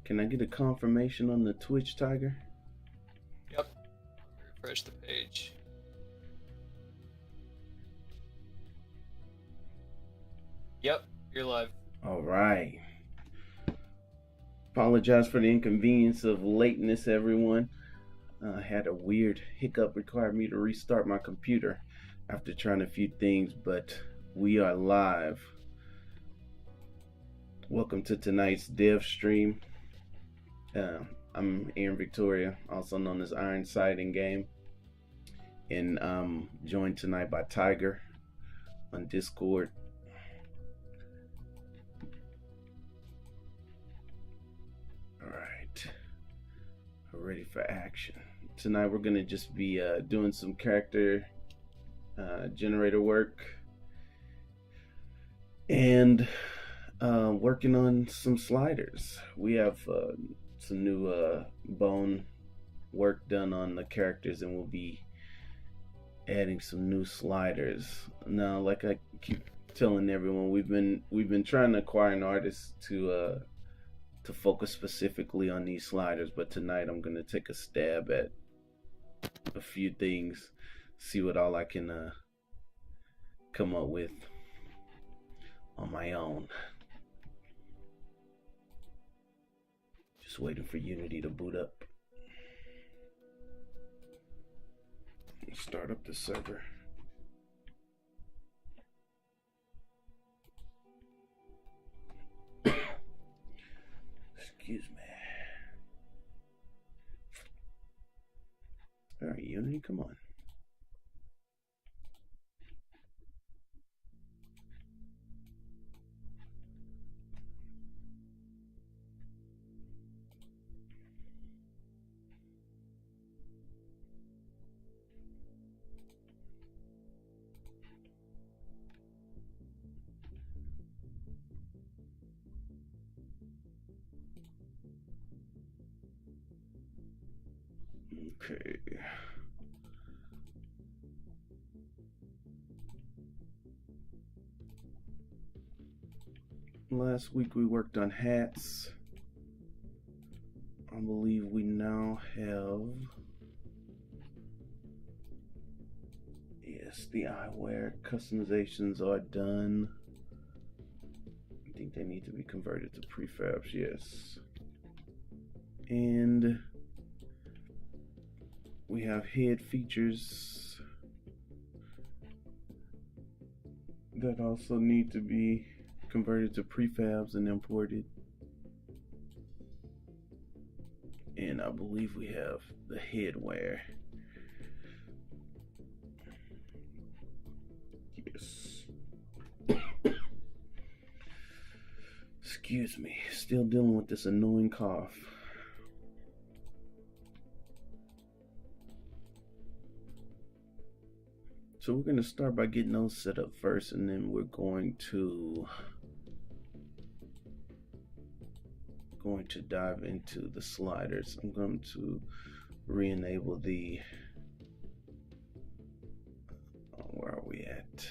Can I get a confirmation on the Twitch, Tiger? Yep. Refresh the page. Yep, you're live. All right. Apologize for the inconvenience of lateness, everyone. I had a weird hiccup, required me to restart my computer after trying a few things, but we are live. Welcome to tonight's dev stream. I'm Aaron Victoria, also known as Iron Sighting Game, and I'm joined tonight by Tiger on Discord. All right, we're ready for action. Tonight we're gonna just be doing some character generator work and working on some sliders. We have some new bone work done on the characters, and we'll be adding some new sliders. Now, like I keep telling everyone, we've been trying to acquire an artist to focus specifically on these sliders, but tonight I'm gonna take a stab at a few things, see what all I can come up with on my own. Just waiting for Unity to boot up. Start up the server. Excuse me. All right, Unity, come on. Okay. Last week we worked on hats. I believe we now have, yes, the eyewear customizations are done. I think they need to be converted to prefabs, yes. And we have head features that also need to be converted to prefabs and imported. And I believe we have the headwear. Yes. Excuse me, still dealing with this annoying cough. So we're going to start by getting those set up first, and then we're going to dive into the sliders. I'm going to re-enable the where are we at?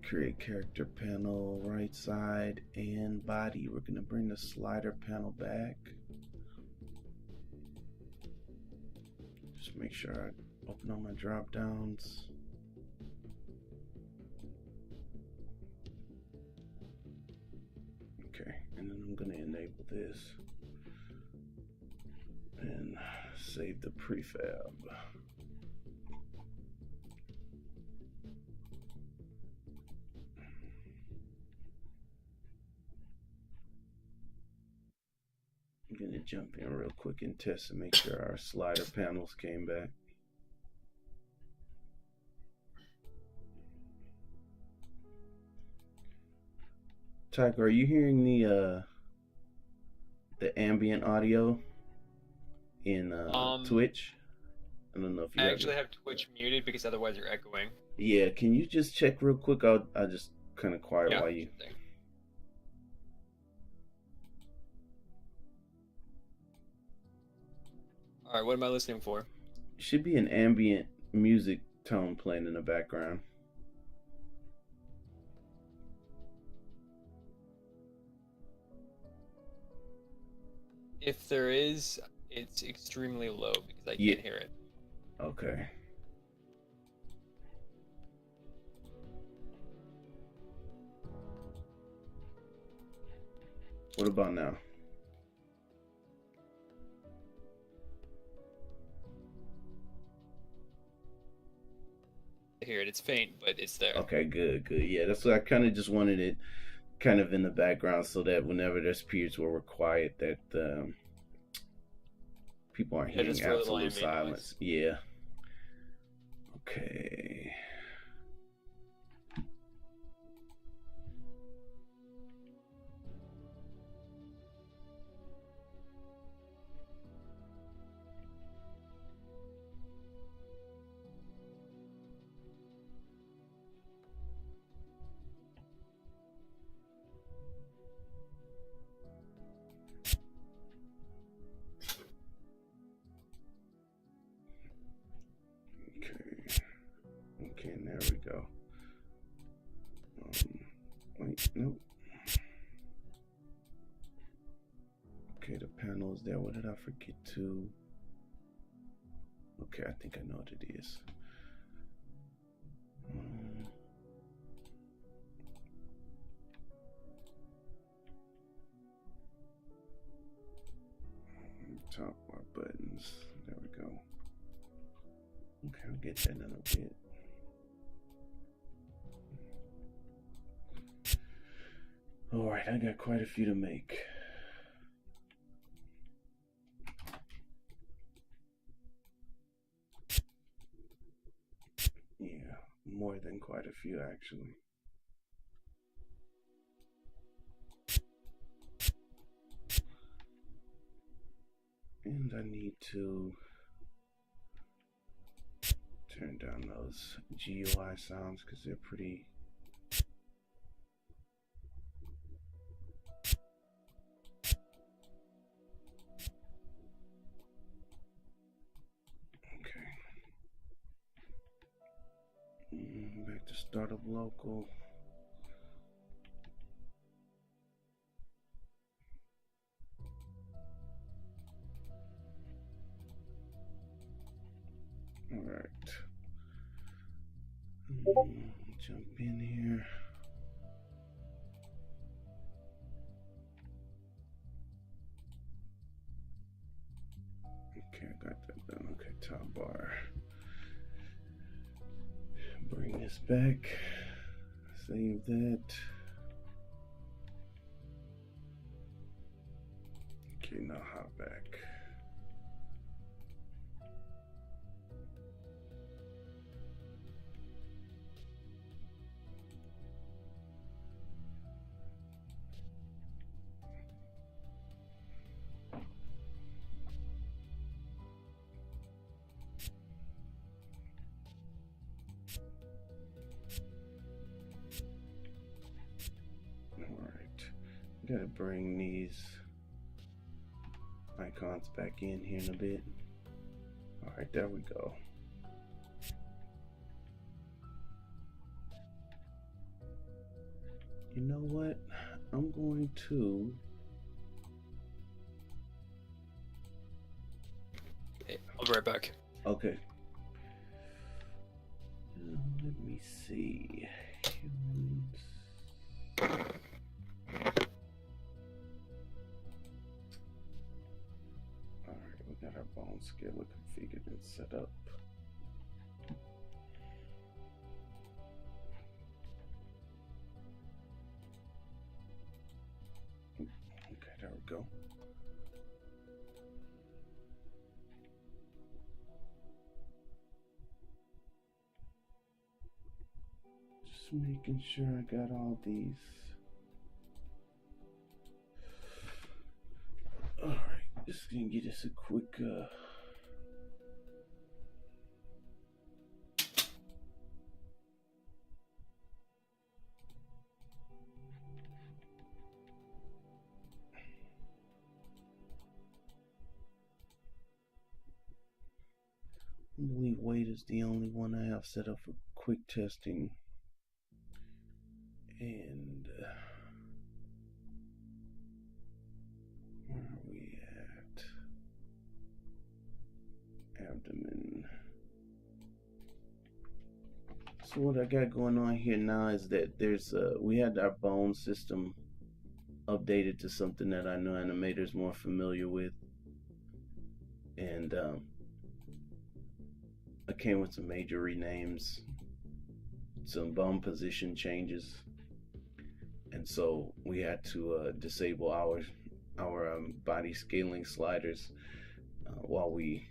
Create character panel, right side and body. We're going to bring the slider panel back. Just make sure I open all my drop downs. Okay, and then I'm going to enable this and save the prefab. I'm going to jump in real quick and test and make sure our slider panels came back. Tiger, are you hearing the ambient audio in Twitch? I don't know if you actually have Twitch muted because otherwise you're echoing. Yeah, can you just check real quick? I'll just kind of quiet while you. All right, what am I listening for? Should be an ambient music tone playing in the background. If there is, it's extremely low because I Yeah. can't hear it. Okay. What about now? I hear it. It's faint, but it's there. Okay, good, good. Yeah, that's what I kind of just wanted it kind of in the background so that whenever there's periods where we're quiet, that people aren't Yeah, hearing just for a little absolute ambient silence. noise. Yeah. Okay. Okay. Okay, and there we go. Wait, nope. Okay, the panel is there. What did I forget to? Okay, I think I know what it is. Top bar buttons. There we go. Okay, I'll get that in a bit. All right, I got quite a few to make. Yeah, more than quite a few actually. And I need to turn down those GUI sounds because they're pretty. Okay. Back to startup local. All right. Jump in here. Okay, I got that done. Okay, top bar. Bring this back. Save that. Okay, now hop back. Gotta bring these icons back in here in a bit. All right, there we go. You know what? I'm going to. Okay, I'll be right back. Okay. Let me see. Humans. We got our bone scaler configured and set up. Okay, there we go. Just making sure I got all these. All right, just gonna get us a quick I believe wait is the only one I have set up for quick testing. And where are we at? So what I got going on here now is that there's we had our bone system updated to something that I know animators more familiar with, and I came with some major renames, some bone position changes, and so we had to disable our body scaling sliders while we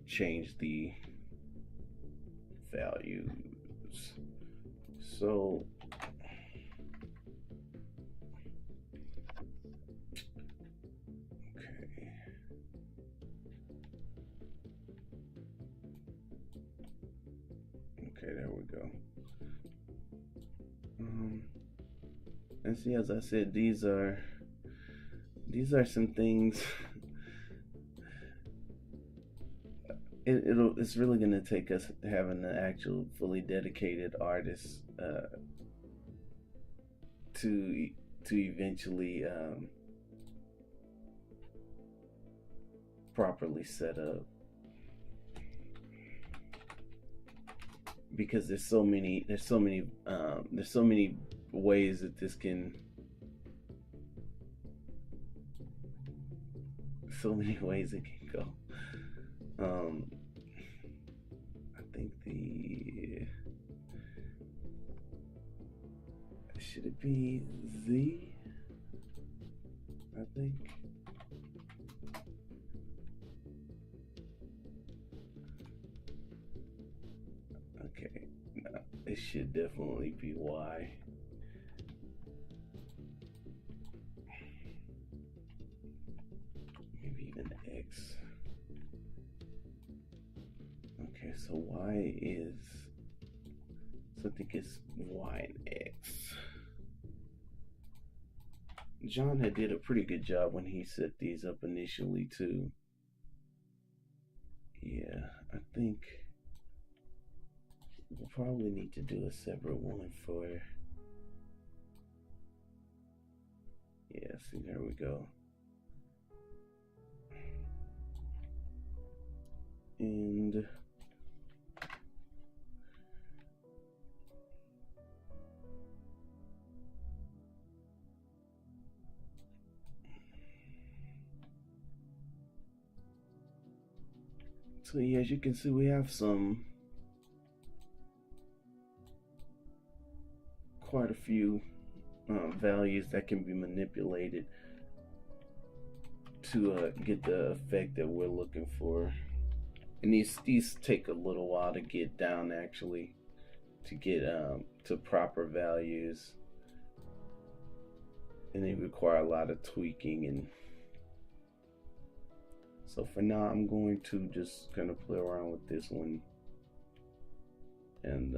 changed the values. So okay, there we go. And see, as I said, these are some things. It's really gonna take us having an actual fully dedicated artist to eventually properly set up, because there's so many ways that this can go. I think should it be Z? I think. Okay, no, it should definitely be Y. Maybe even X. Okay, so Y is, so I think it's Y and X. John had did a pretty good job when he set these up initially too. Yeah, I think we'll probably need to do a separate one for, yeah, see, there we go. And so yeah, as you can see, we have quite a few values that can be manipulated to get the effect that we're looking for. And these take a little while to get down, actually, to get to proper values, and they require a lot of tweaking. And so for now, I'm going to just kind of play around with this one, and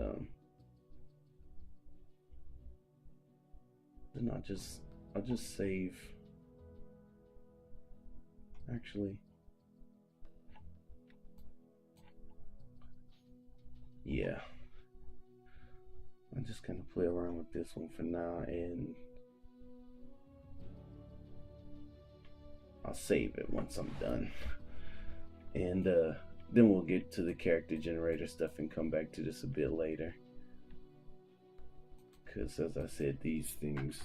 then I'll just save. Actually, yeah, I'll just kind of play around with this one for now, and I'll save it once I'm done, and then we'll get to the character generator stuff and come back to this a bit later, because as I said, these things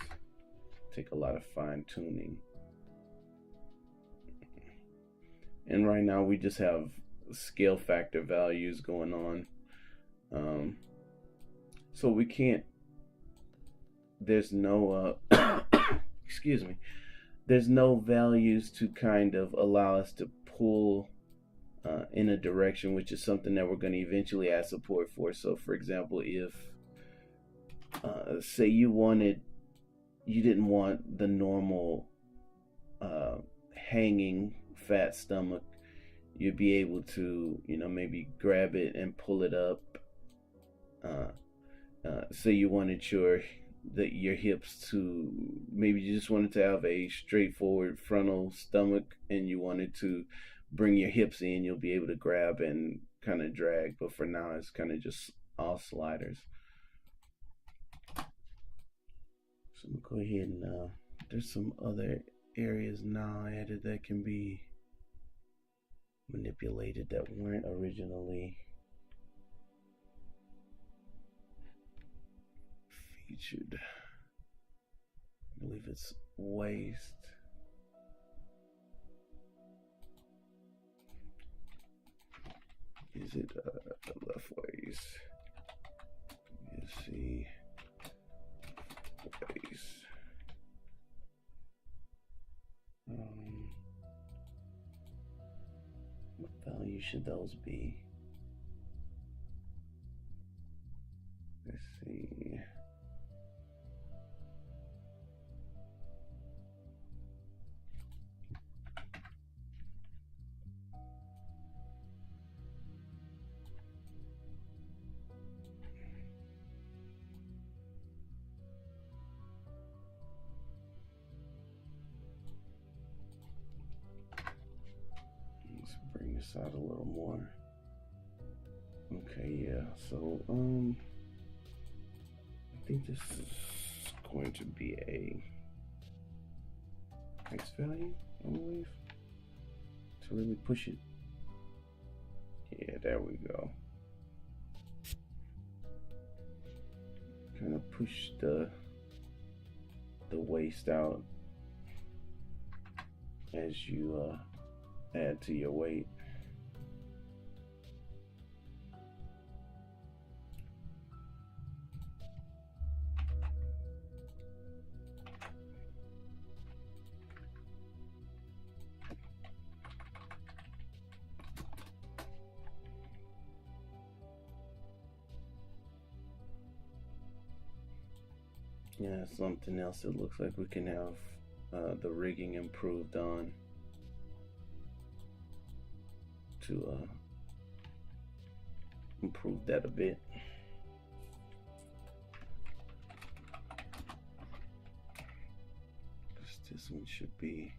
take a lot of fine-tuning. And right now we just have scale factor values going on, so we can't, there's no excuse me, there's no values to kind of allow us to pull in a direction, which is something that we're going to eventually add support for. So for example, if say you didn't want the normal hanging fat stomach, you'd be able to, maybe grab it and pull it up. Say you wanted your hips to, maybe you just wanted to have a straightforward frontal stomach and you wanted to bring your hips in, you'll be able to grab and kind of drag. But for now, it's kind of just all sliders. So I'm gonna go ahead and there's some other areas now added that can be manipulated that weren't originally should, I believe it's waist. Is it left waist? Let's see. Waist. What value should those be? Let's see. Let's bring this out a little more. Okay, yeah. So, I think this is going to be a X value, I believe, to really push it. Yeah, there we go. Kind of push the waist out as you add to your weight. Yeah, something else it looks like we can have the rigging improved on to improve that a bit. This one should be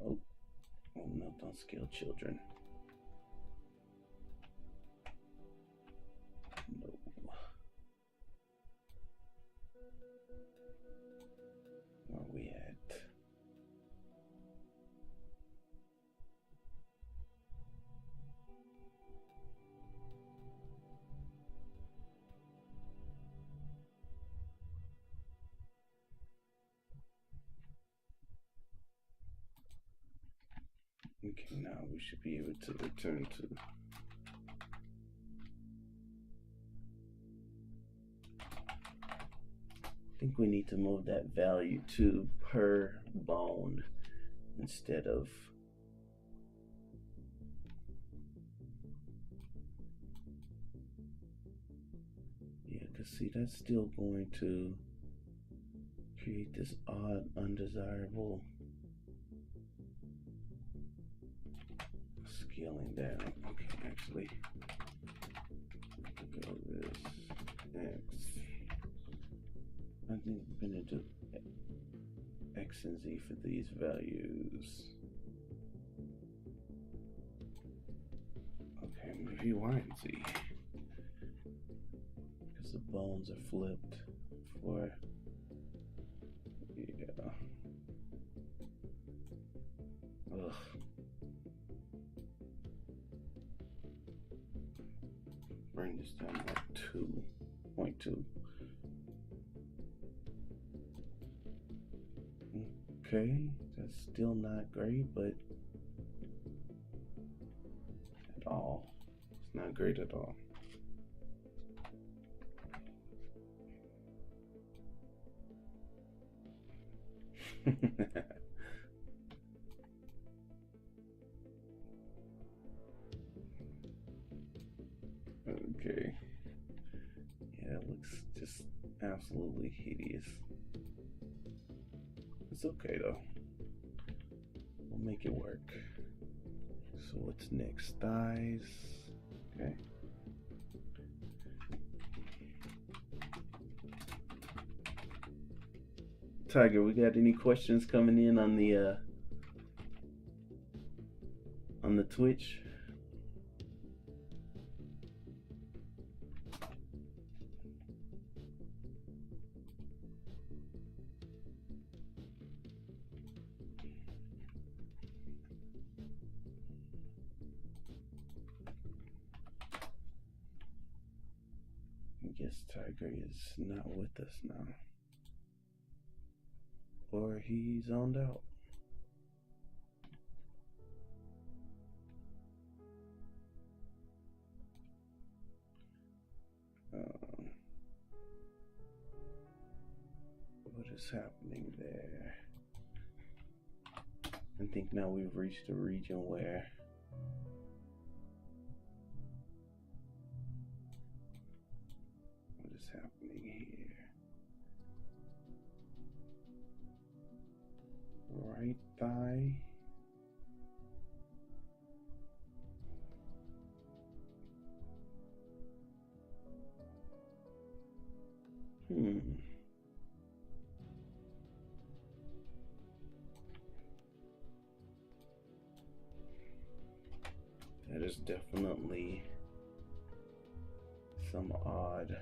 oh no, don't scale children. No. Where are we at? Okay, now we should be able to return to I think we need to move that value to per bone instead of because see, that's still going to create this odd, undesirable scaling down. Okay, actually, go this X. I think we're gonna do X and Z for these values. Okay, maybe Y and Z. Because the bones are flipped for, yeah. Ugh. Bring this down to 2.2. Okay, that's still not great, but at all. It's not great at all. Okay. Yeah, it looks just absolutely hideous. It's okay though. We'll make it work. So what's next? Thighs. Okay. Tiger, we got any questions coming in on the Twitch? I guess Tiger is not with us now. Or he's zoned out. What is happening there? I think now we've reached a region where what is happening here? Right thigh. That is definitely some odd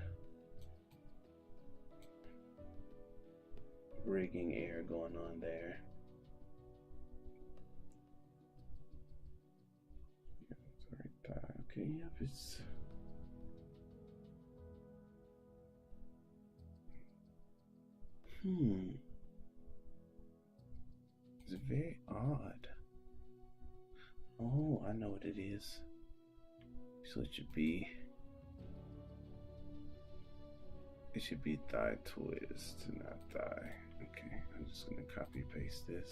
rigging error going on there. Okay, yep, it's it's very odd. Oh, I know what it is. So it should be thigh twist, not thigh. Okay, I'm just gonna copy paste this.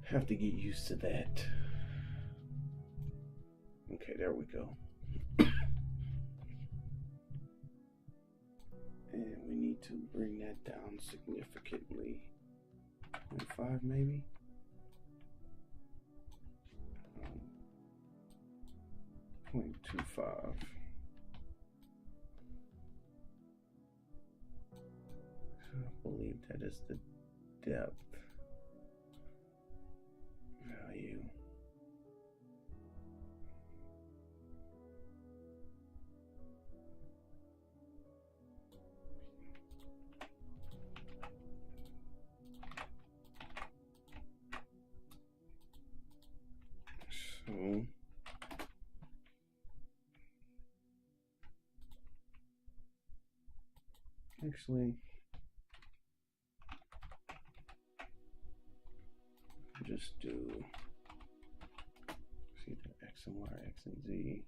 Have to get used to that. Okay, there we go. And we need to bring that down significantly. 0.5 maybe? 0.25. I believe that is the depth value. So actually, just do see the X and Y, X and Z.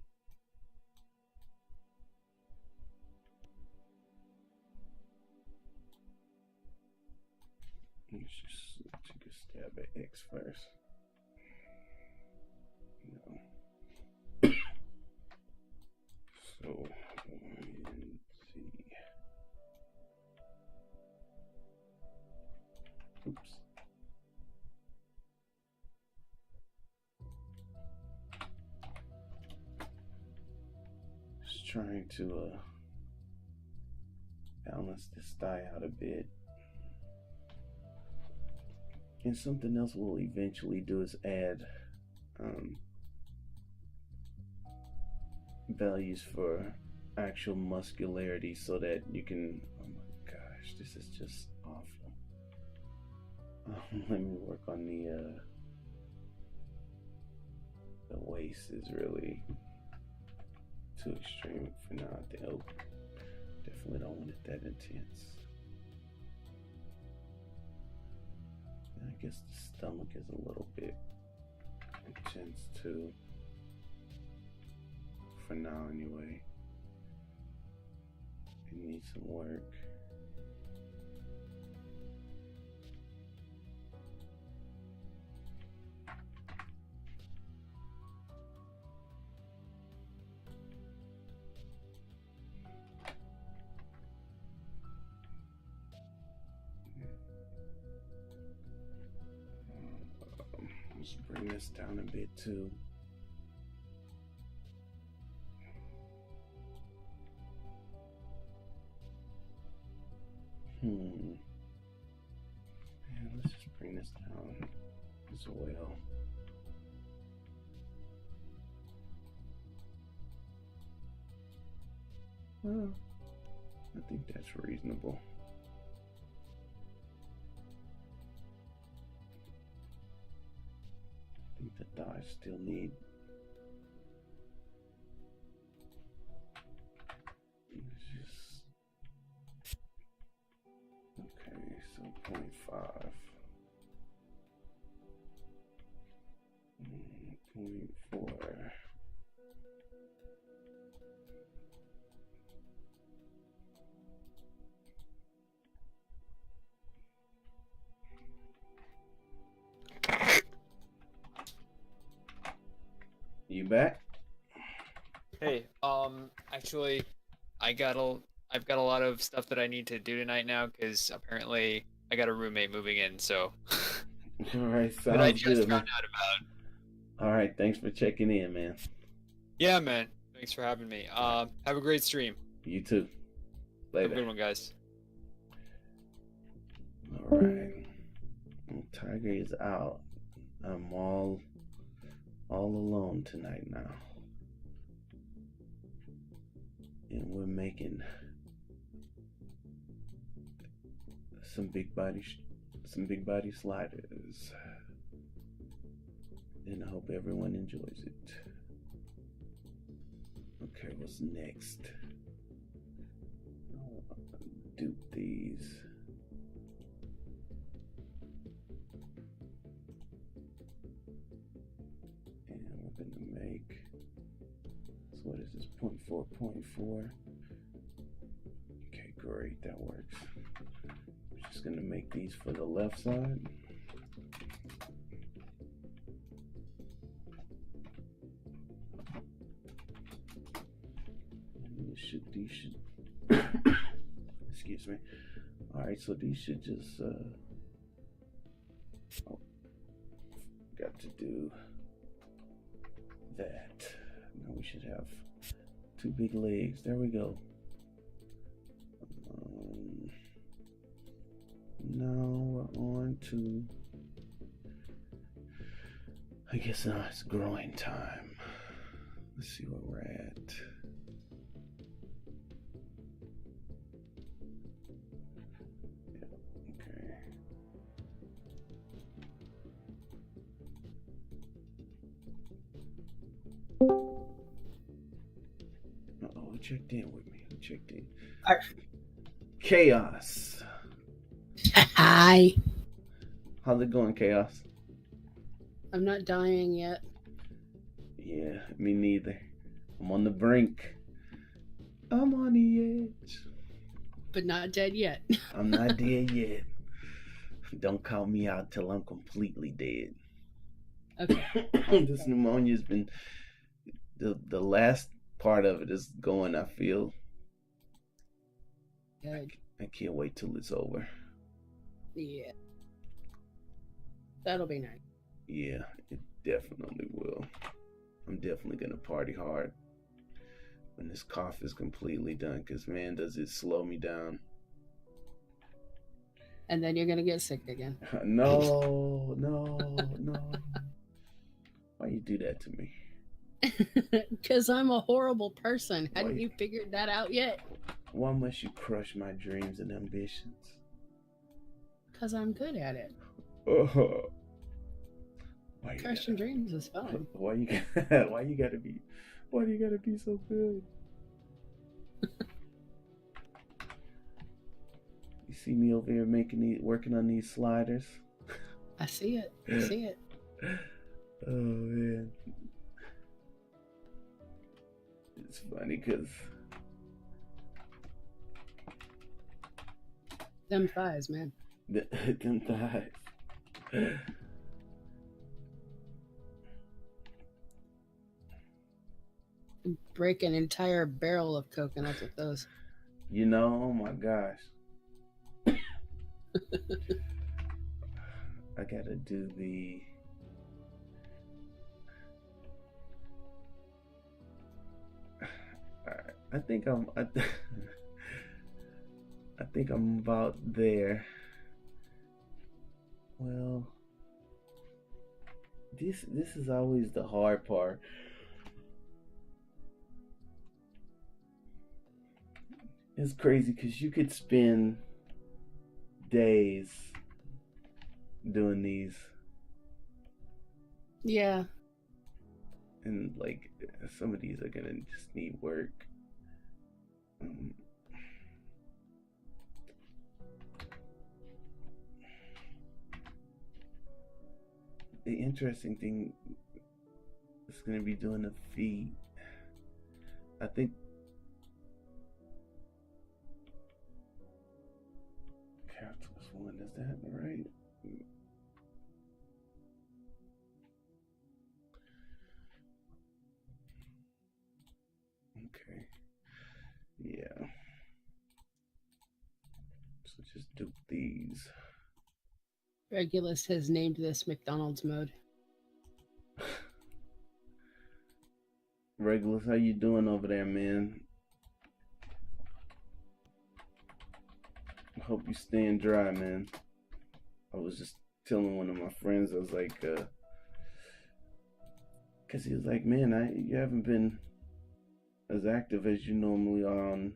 Let's just take a stab at X first. No. So Y and Z. Oops. Just trying to balance this thigh out a bit. And something else we'll eventually do is add values for actual muscularity so that you can, oh my gosh, this is just awful. Let me work on the waist is really too extreme for now. Oh, definitely don't want it that intense. I guess the stomach is a little bit intense too. For now, anyway. It needs some work. Let's bring this down a bit too. Yeah, let's just bring this down as well. Well, I think that's reasonable. I I still need. Okay, so 0.5. 0.4. You back? Hey, actually, I've got a lot of stuff that I need to do tonight now because apparently I got a roommate moving in, so All right, that I sounds just good, man. found out about. All right, thanks for checking in, man. Yeah, man. Thanks for having me. Have a great stream. You too. Have a Later. good one, guys. All right. Well, Tiger is out. I'm all alone tonight now. And we're making some big body sliders. And I hope everyone enjoys it. Okay, what's next? Dupe these. And we're gonna make, so what is this, 0.4, 0.4. Okay, great, that works. I'm just gonna make these for the left side. These should excuse me. All right, so these should just oh, got to do that. Now we should have two big legs. There we go. Now we're on to, I guess now it's growing time. Let's see where we're at. Who checked in with me? Who checked in? Chaos. Hi. How's it going, Chaos? I'm not dying yet. Yeah, me neither. I'm on the brink. I'm on the edge. But not dead yet. I'm not dead yet. Don't count me out till I'm completely dead. Okay. This pneumonia's been the last part of it is going, I feel. Good. I can't wait till it's over. Yeah. That'll be nice. Yeah, it definitely will. I'm definitely gonna party hard when this cough is completely done, because man, does it slow me down. And then you're gonna get sick again. No. Why you do that to me? Because I'm a horrible person. Hadn't you figured that out yet? Why must you crush my dreams and ambitions? Because I'm good at it. Crushing dreams is fun. Why you gotta be so good? You see me over here working on these sliders? I see it. Oh man. It's funny because Them thighs, man. them thighs. Break an entire barrel of coconuts with those. You know, oh my gosh. I gotta do the I think I'm about there. Well, this is always the hard part. It's crazy because you could spend days doing these. Yeah. And like some of these are gonna just need work. Um, the interesting thing is gonna be doing the feet. I think calculus one, is that right? Okay. Yeah. So just do these. Regulus has named this McDonald's mode. Regulus, how you doing over there, man? I hope you staying dry, man. I was just telling one of my friends, I was like, cause he was like, man, you haven't been as active as you normally are on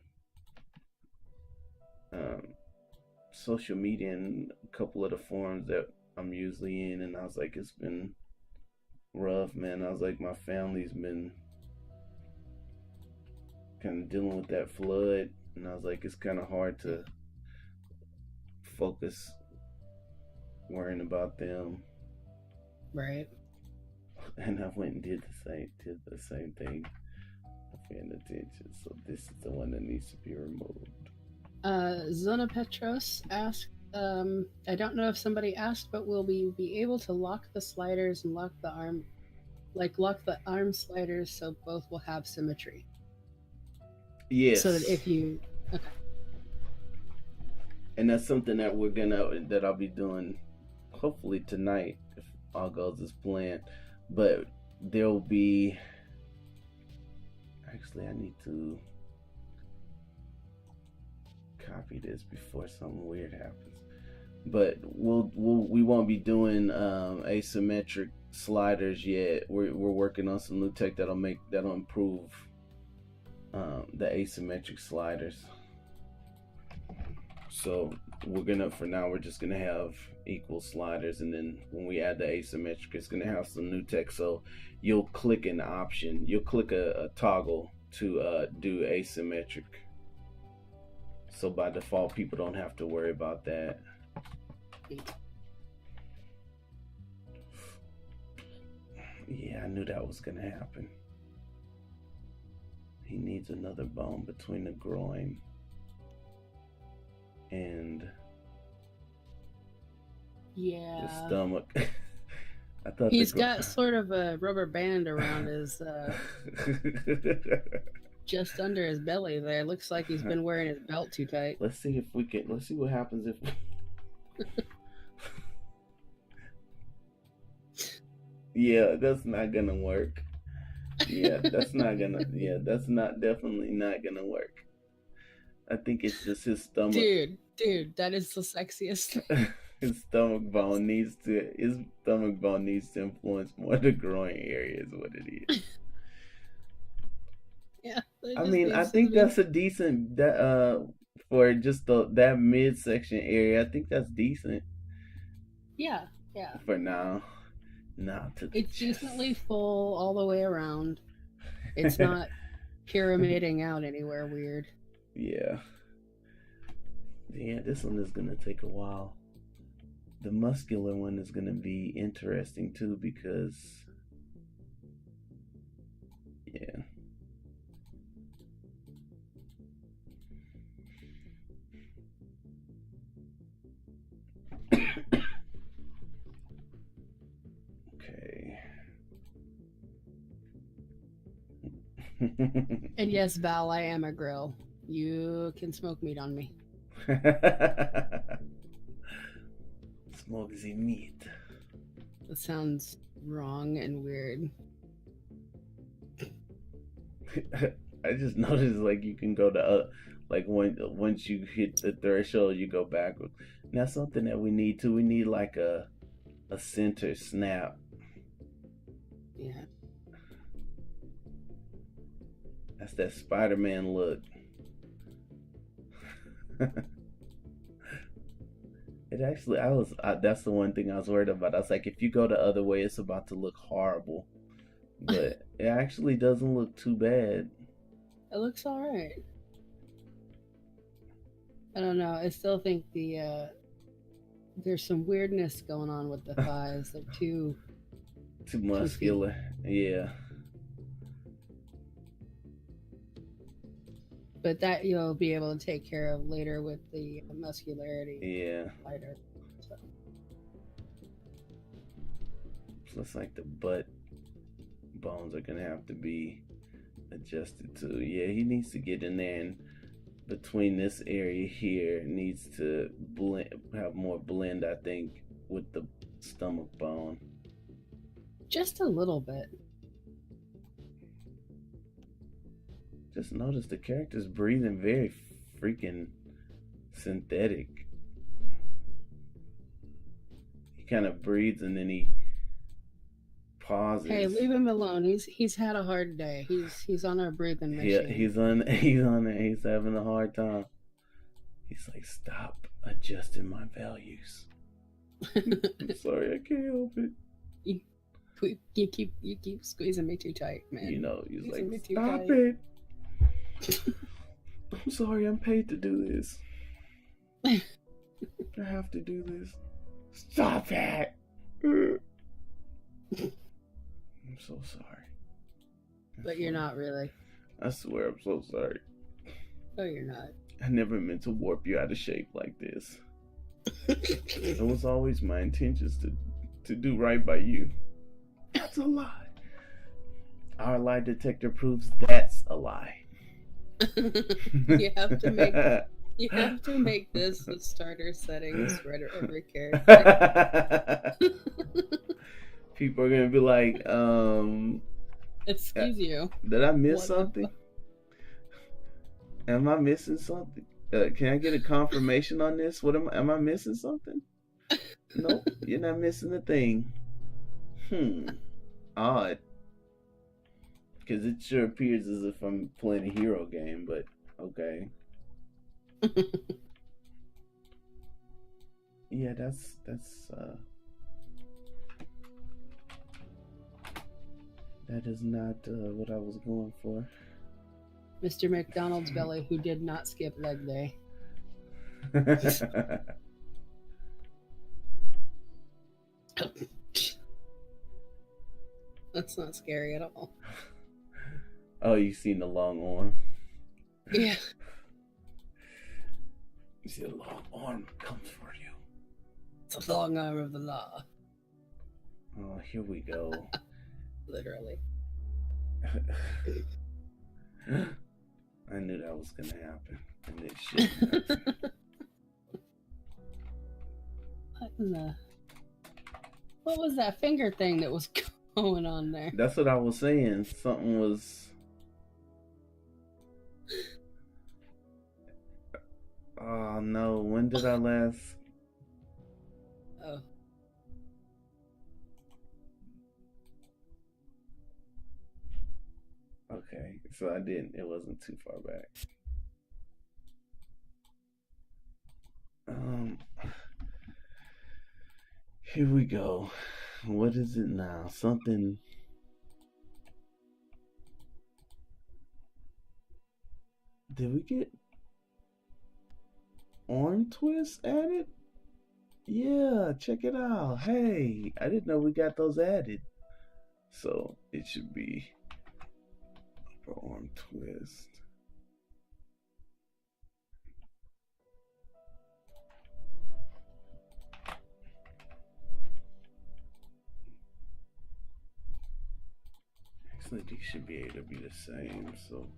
social media and a couple of the forums that I'm usually in, and I was like, it's been rough, man. I was like, my family's been kind of dealing with that flood, and I was like, it's kind of hard to focus worrying about them. Right. And I went and did the same thing. Paying attention. So this is the one that needs to be removed. Zona Petros asked, I don't know if somebody asked, but will we be able to lock the sliders and lock the arm sliders so both will have symmetry? Yes. So that if you okay. And that's something that that I'll be doing hopefully tonight if all goes as planned. But there'll be actually I need to copy this before something weird happens. But we won't be doing asymmetric sliders yet. We're working on some new tech that'll improve the asymmetric sliders. So for now we're just gonna have equal sliders, and then when we add the asymmetric, it's gonna have some new tech. So you'll click an option, you'll click a toggle to do asymmetric. So by default, people don't have to worry about that. Yeah, I knew that was gonna happen. He needs another bone between the groin and the stomach. I thought he's got sort of a rubber band around his just under his belly there. Looks like he's been wearing his belt too tight. Let's see what happens if yeah, that's not gonna work. Yeah, that's definitely not gonna work. I think it's just his stomach. Dude, that is the sexiest. His stomach bone needs to influence more the groin area is what it is. Yeah. I mean, I think that's a decent for just that midsection area. I think that's decent. Yeah. For now. It's decently full all the way around. It's not pyramiding out anywhere weird. Yeah, this one is gonna take a while. The muscular one is gonna be interesting too because yeah. Okay. And yes, Val, I am a grill. You can smoke meat on me. Smoke the meat. That sounds wrong and weird. I just noticed like you can go to like once you hit the threshold you go backwards. Now something that we need like a center snap. Yeah. That's that Spider-Man look. It It actually, that's the one thing I was worried about. I was like, if you go the other way, it's about to look horrible. But it actually doesn't look too bad. It looks all right. I don't know. I still think there's some weirdness going on with the thighs. They're too muscular. Yeah. But that you'll be able to take care of later with the muscularity. Yeah. Lighter. So. Looks like the butt bones are gonna have to be adjusted too. Yeah, he needs to get in there, and between this area here needs to have more blend, I think, with the stomach bone. Just a little bit. Just notice the character's breathing very freaking synthetic. He kind of breathes and then he pauses. Hey, leave him alone. He's had a hard day. He's on our breathing machine. Yeah, he's on it. He's having a hard time. He's like, stop adjusting my values. I'm sorry, I can't help it. You keep squeezing me too tight, man. You know, he's squeezing like, stop it. I'm sorry, I'm paid to do this. I have to do this. Stop it. I'm so sorry. But you're not really. I swear I'm so sorry. No, you're not. I never meant to warp you out of shape like this. It was always my intentions to do right by you. That's a lie. Our lie detector proves that's a lie. You have to make this the starter settings for every character. People are gonna be like, excuse you. Did I miss something? Am I missing something? Can I get a confirmation on this? Am I missing something? Nope, you're not missing a thing. Odd. Because it sure appears as if I'm playing a hero game, but okay. Yeah, that's that is not what I was going for. Mr. McDonald's belly, who did not skip leg day. That's not scary at all. Oh, you seen the long arm? Yeah. You see the long arm comes for you. It's the long arm of the law. Oh, here we go. Literally. I knew that was gonna happen, and it shouldn't have. What was that finger thing that was going on there? That's what I was saying. Something was. Oh no! When did I last? Oh. Okay, so I didn't. It wasn't too far back. Here we go. What is it now? Something. Did we get arm twist added? Yeah, check it out. Hey, I didn't know we got those added. So it should be upper arm twist. Actually, these should be able to be the same. So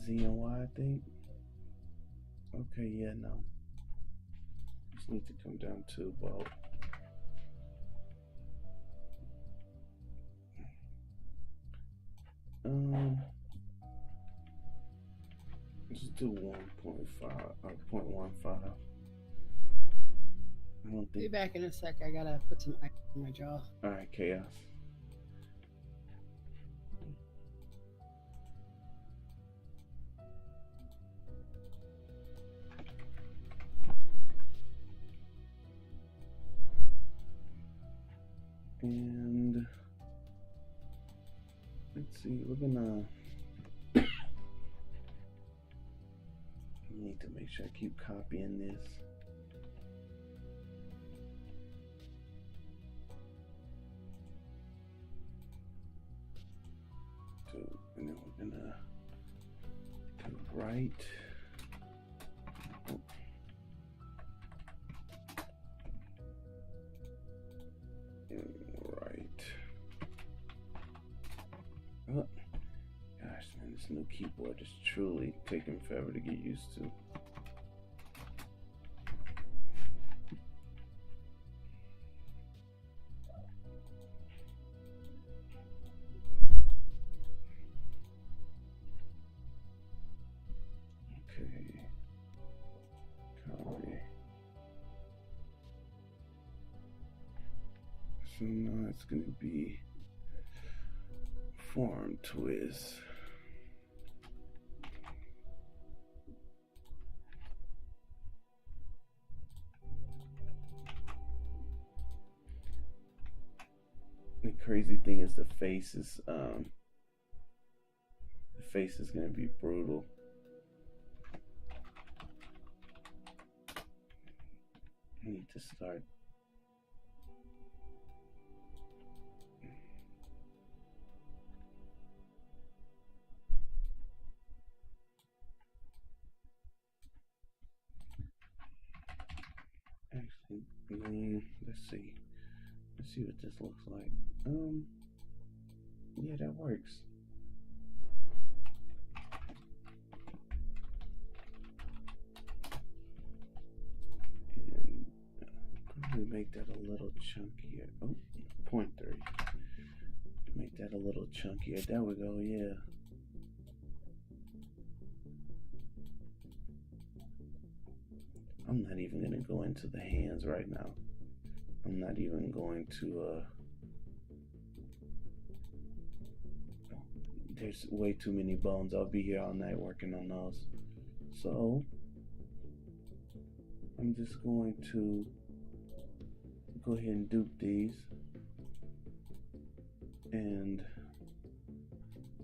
Z and Y, I think. Okay, yeah, no. Just need to come down to about. Just do 1.5 or 0.15. I don't think. Be back in a sec. I gotta put some ice on my jaw. Alright, chaos. let's see, we're gonna need to make sure I keep copying this. And then we're gonna do right. Right. Oh, gosh, man, this new keyboard is truly taking forever to get used to. So now it's going to be form twist. The crazy thing is the face is going to be brutal. I need to start. Actually, let's see what this looks like. Yeah, that works. And probably make that a little chunkier. Oh, 0.3. Make that a little chunkier. There we go. Yeah. I'm not even going to go into the hands right now. I'm not even going to, there's way too many bones. I'll be here all night working on those. So, I'm just going to go ahead and dupe these. And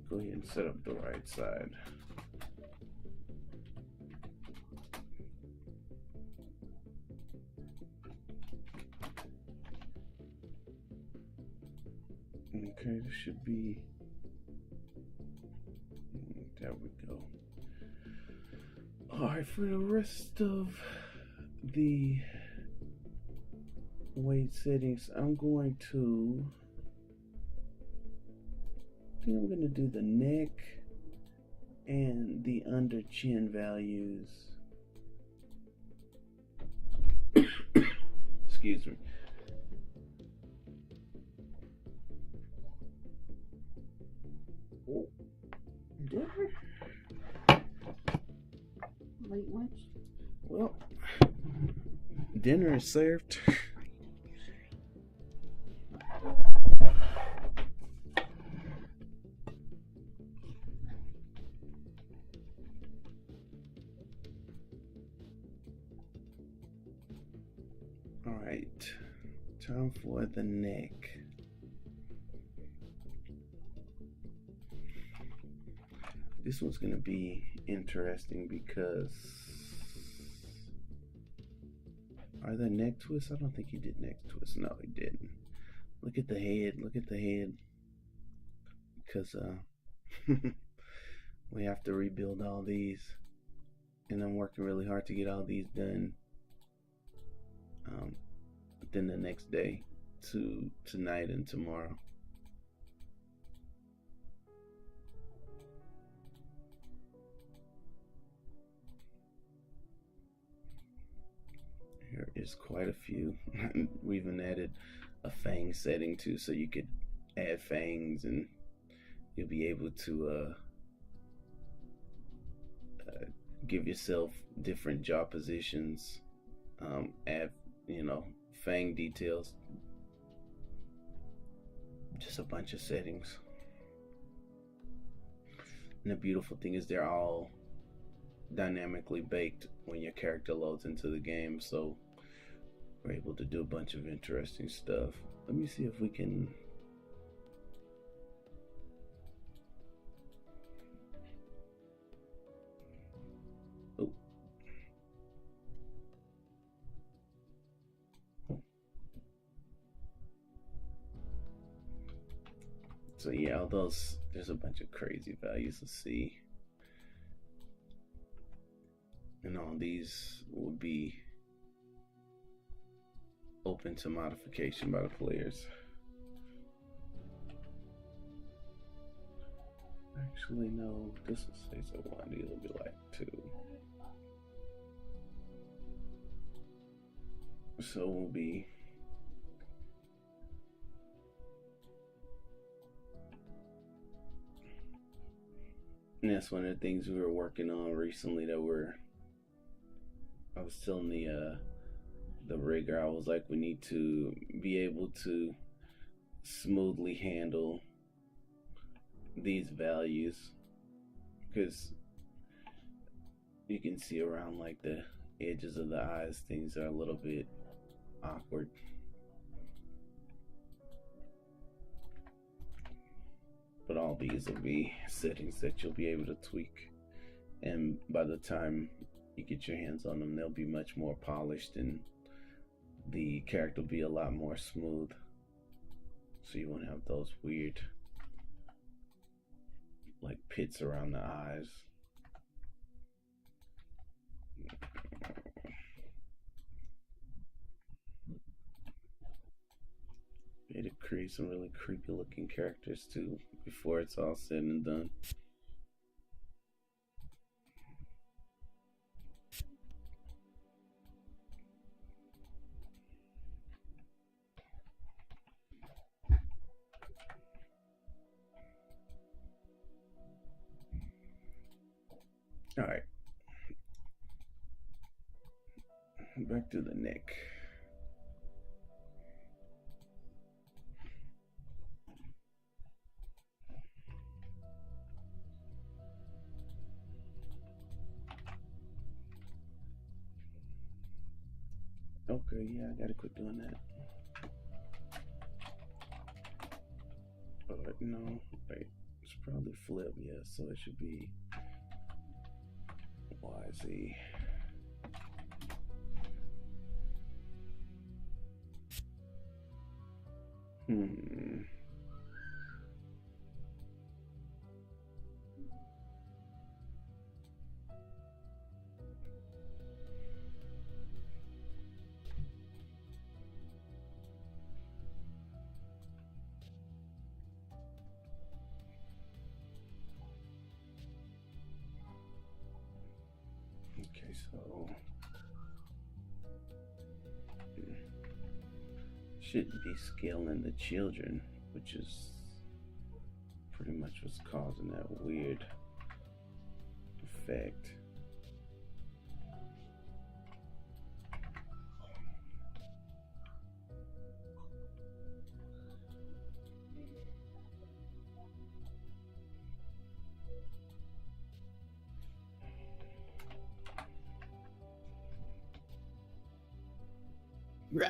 go ahead and set up the right side. Okay, this should be, there we go. Alright, for the rest of the weight settings, I think I'm going to do the neck and the under chin values. Excuse me. Dinner? Late lunch? Well, dinner is served. All right, time for the neck. This one's going to be interesting because are there neck twists? I don't think he did neck twists. No, he didn't. Look at the head. Look at the head. Because we have to rebuild all these. And I'm working really hard to get all these done within the next day to tonight and tomorrow. Here is quite a few. We even added a fang setting too, so you could add fangs and you'll be able to give yourself different jaw positions, add, fang details, just a bunch of settings. And the beautiful thing is they're all dynamically baked when your character loads into the game, so we're able to do a bunch of interesting stuff. Let me see if we can So yeah, all those, there's a bunch of crazy values to see. And all these will be open to modification by the players. Actually, no, this will say so 1, these will be like 2. So we'll be and that's one of the things we were working on recently that I was telling the rigger, I was like, we need to be able to smoothly handle these values, because you can see around like the edges of the eyes, things are a little bit awkward. But all these will be settings that you'll be able to tweak, and by the time you get your hands on them, they'll be much more polished and the character will be a lot more smooth, so you won't have those weird like pits around the eyes. It'll create some really creepy looking characters too before it's all said and done. All right, back to the neck. Okay, yeah, I gotta quit doing that. But no, wait, it's probably flip, yeah, so it should be YZ. Okay, so shouldn't be scaling the children, which is pretty much what's causing that weird effect. Rah.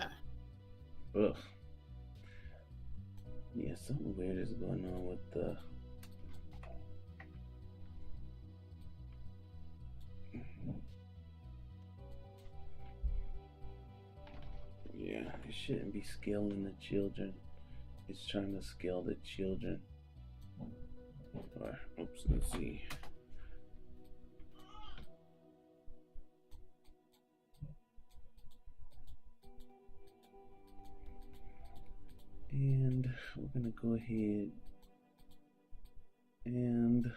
Ugh. Yeah, something weird is going on with the yeah, it shouldn't be scaling the children. It's trying to scale the children. Or, oops, let's see. And we're gonna go ahead and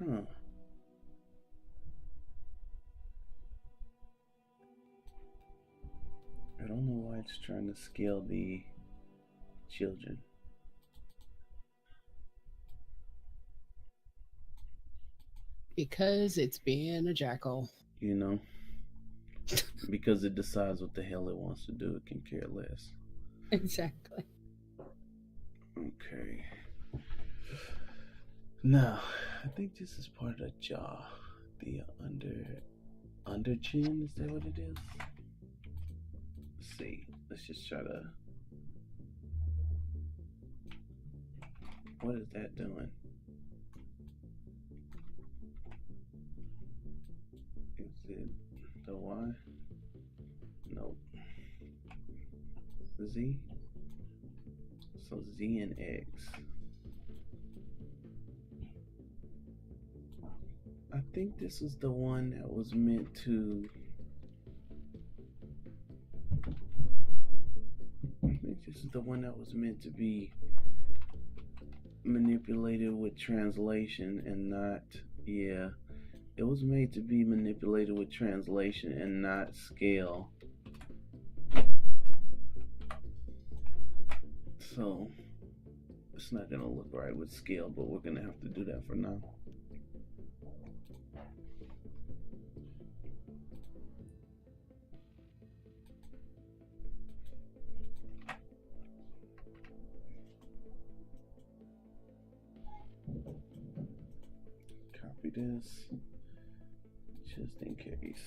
I don't know why it's trying to scale the children. Because it's being a jackal. You know? Because it decides what the hell it wants to do, it can care less. Exactly. Okay. Now, I think this is part of the jaw. The under chin, is that what it is? Let's see. Let's just try to. What is that doing? Is it the Y? Nope. Z. So Z and X. I think this is the one that was meant to. I think this is the one that was meant to be manipulated with translation and not. Yeah, it was made to be manipulated with translation and not scale. So it's not gonna look right with scale, but we're gonna have to do that for now. Copy this just in case.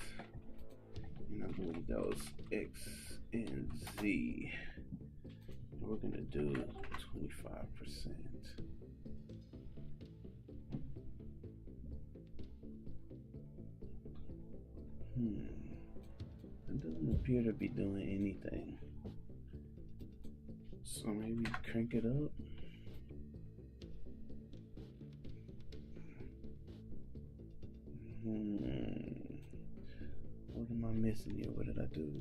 And I believe that was X and Z. We're gonna do 25%. It doesn't appear to be doing anything. So maybe crank it up. What am I missing here? What did I do?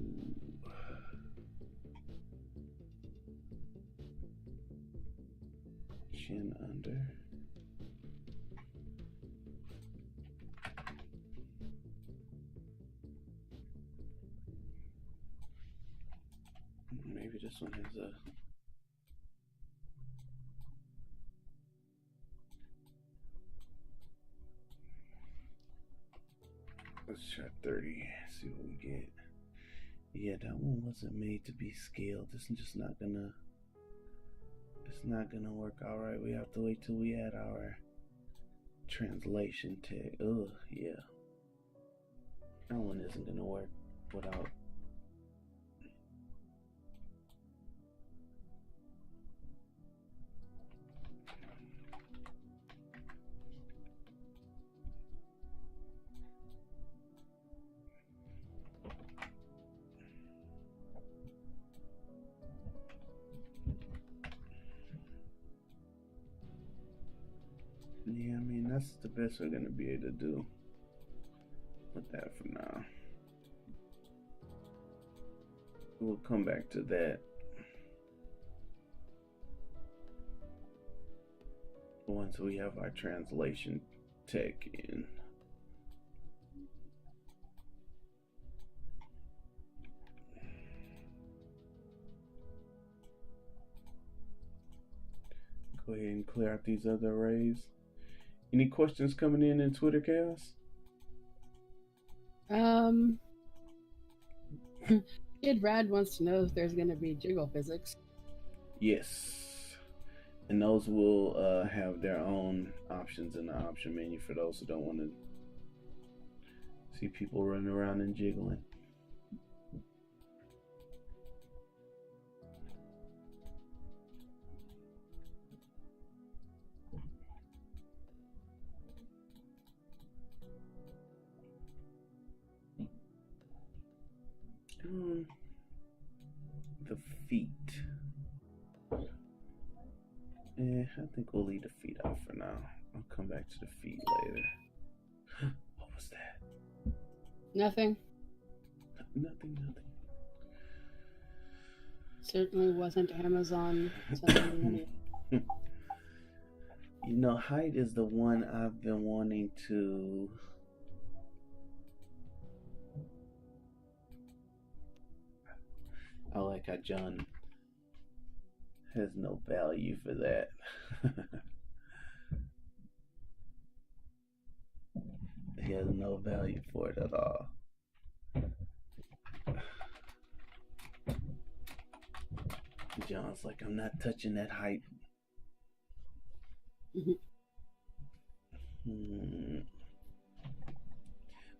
Chin under. Maybe this one has a. Let's try 30. See what we get. Yeah, that one wasn't made to be scaled. This is just not gonna. It's not gonna work out right. We have to wait till we add our translation tag. Ugh, yeah. That one isn't gonna work without. Yeah, I mean, that's the best we're gonna be able to do with that for now. We'll come back to that once we have our translation tech in. Go ahead and clear out these other arrays. Any questions coming in Twitter Chaos? Kid Rad wants to know if there's going to be jiggle physics. Yes. And those will have their own options in the option menu for those who don't want to see people running around and jiggling. The feet. I think we'll leave the feet out for now. I'll come back to the feet later. What was that? Nothing. Nothing. Certainly wasn't Amazon sending money. You know, height is the one I've been wanting to. I like how John has no value for that. He has no value for it at all. John's like, I'm not touching that height.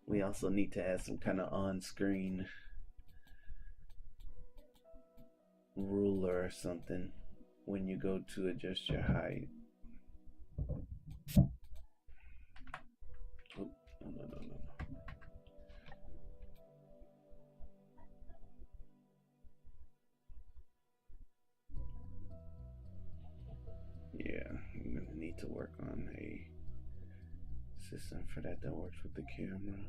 We also need to add some kind of on-screen ruler or something when you go to adjust your height. Oh, no. need to work on a system for that works with the camera.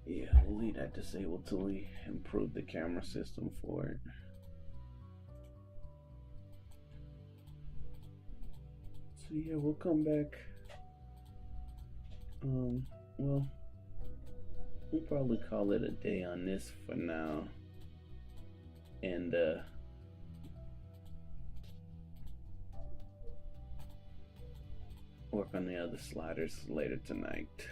Yeah, we'll leave that disabled till we improve the camera system for it. So yeah, we'll come back. Well, we'll probably call it a day on this for now, and work on the other sliders later tonight,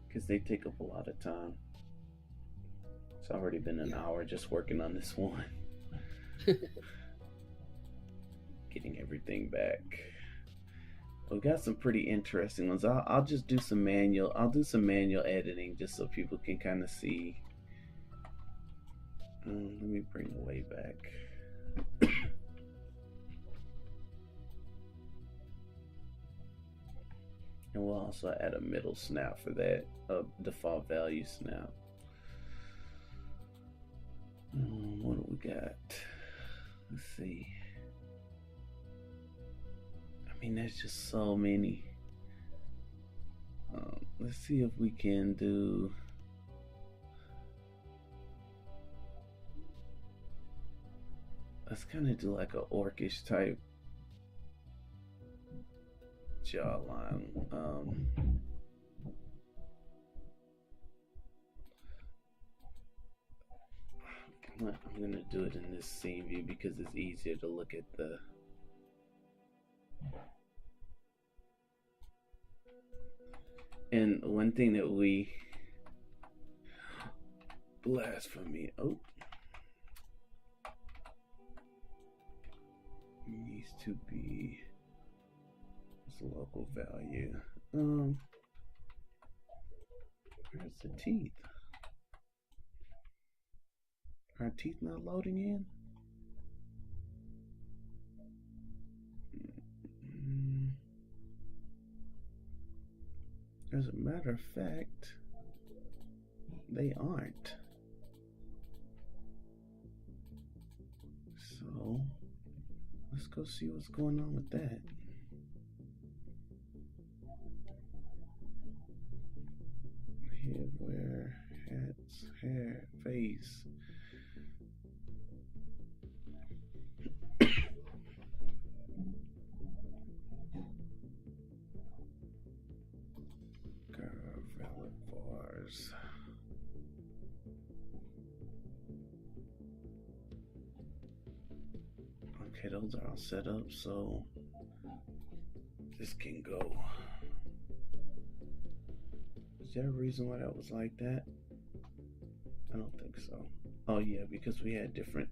because they take up a lot of time. It's already been an hour just working on this one. Getting everything back. We got some pretty interesting ones. I'll just do some manual. I'll do some manual editing just so people can kind of see. Let me bring the way back. And we'll also add a middle snap for that, default value snap. What do we got? Let's see. I mean, there's just so many. Let's see if we can do. Let's kind of do like a orcish type jawline. I'm gonna do it in this scene view because it's easier to look at the. And one thing that we blasphemy. Oh. Needs to be this local value. Where's the teeth? Are teeth not loading in? As a matter of fact, they aren't. So let's go see what's going on with that. Head wear, hats, hair, face. Valid bars. Okay, those are all set up, so this can go. Is there a reason why that was like that? I don't think so. Oh yeah, because we had different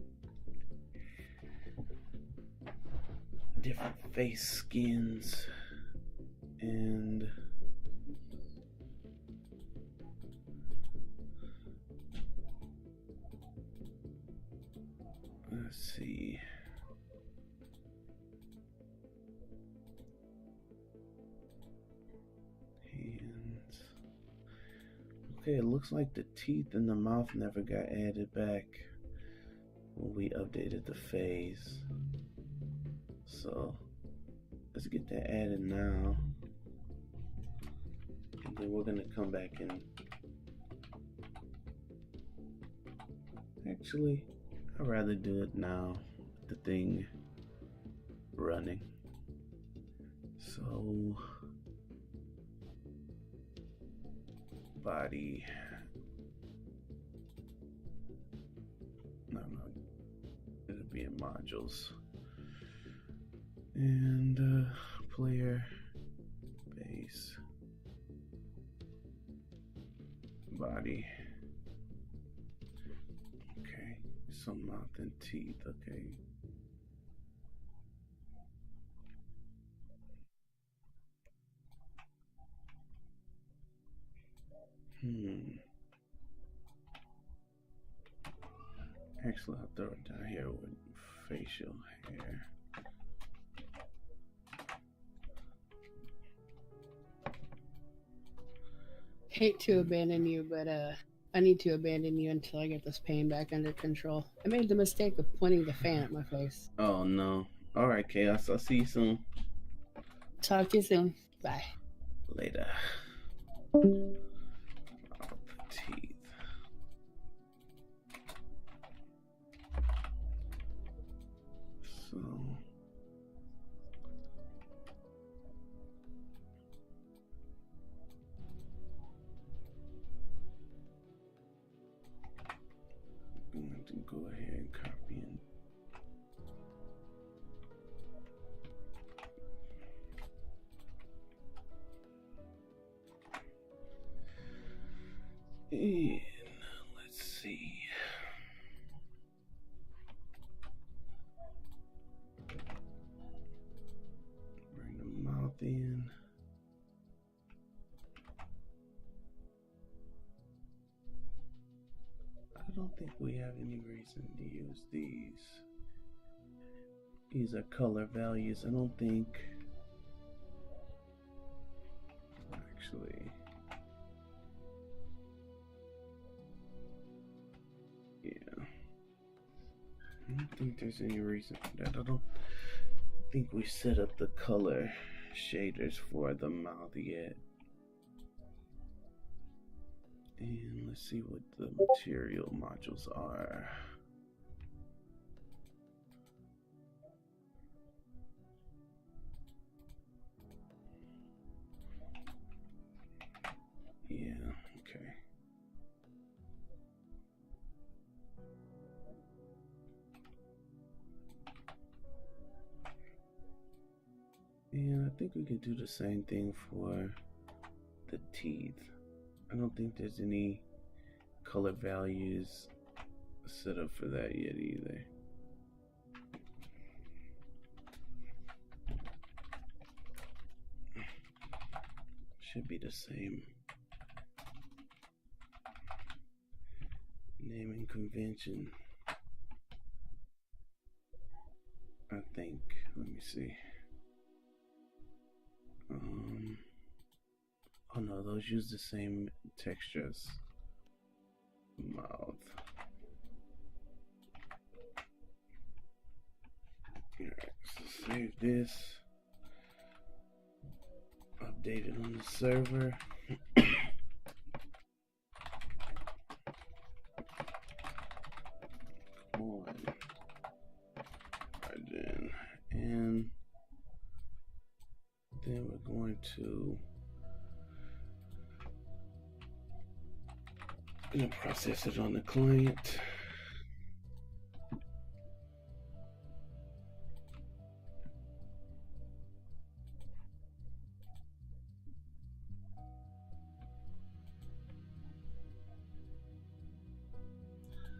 face skins, and let's see. Hands. Okay, it looks like the teeth and the mouth never got added back when we updated the phase. So let's get that added now. And then we're gonna come back and actually I'd rather do it now with the thing running. So body. No, it'll be in modules. And player base body. Okay, some mouth and teeth. Okay. Actually, I'll throw it down here with facial hair. hate to abandon you, but I need to abandon you until I get this pain back under control. I made the mistake of pointing the fan at my face. Oh no. All right, Chaos. I'll see you soon. Talk to you soon. Bye. Later. Oh, teeth. So. I'm going to go ahead and copy and let's see. Bring the mouth in. I don't think we have any reason to use these. These are color values. I don't think. Actually. Yeah. I don't think there's any reason for that. I don't think we set up the color shaders for the mouth yet. And let's see what the material modules are. Yeah, okay. And I think we could do the same thing for the teeth. I don't think there's any color values set up for that yet either. Should be the same naming convention. I think. Let me see. Oh no, those use the same texture as mouth. Alright, so save this. Update it on the server. Come on. Right then. And then we're going to process it on the client.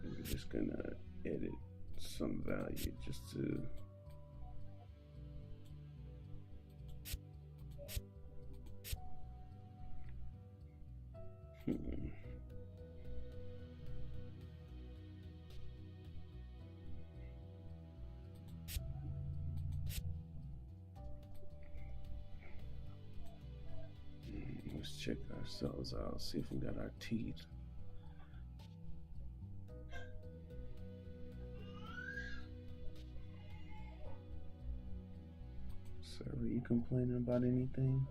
I'm just gonna edit some value just to let's check ourselves out, see if we got our teeth. Sir, were you complaining about anything?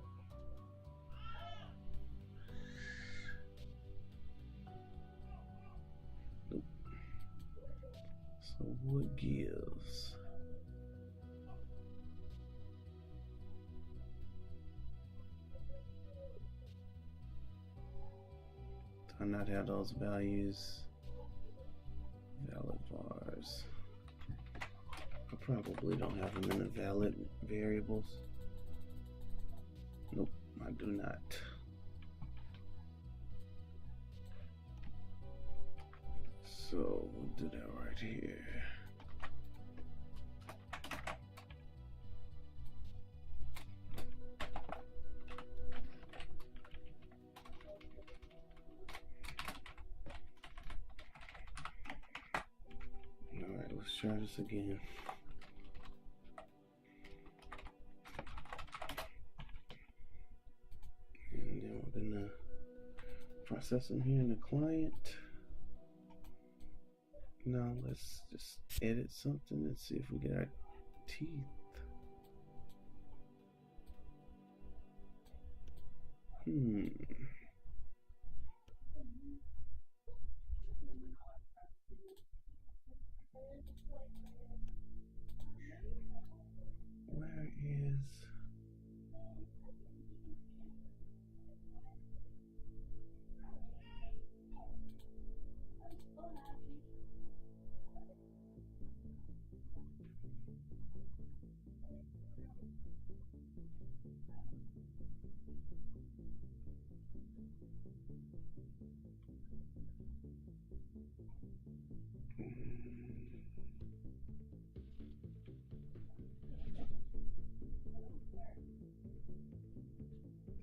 Nope. So what gives? Do I not have those values? Valid bars. I probably don't have them in the valid variables. Nope, I do not. So we'll do that right here. All right, let's try this again. And then we're gonna Processing here in the client. Now let's just edit something and see if we get our teeth. Where is...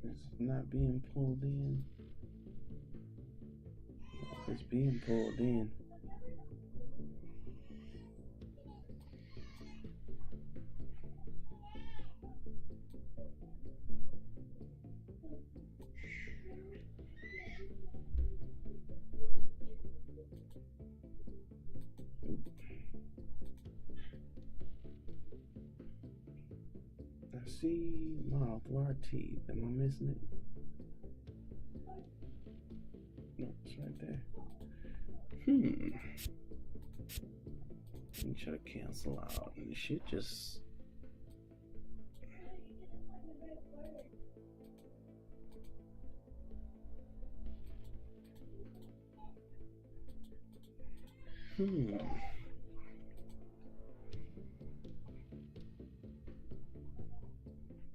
It's not being pulled in. It's being pulled in. I see mouth, lower teeth. Am I missing it? No, it's right there. Let me try to cancel out. And it should just...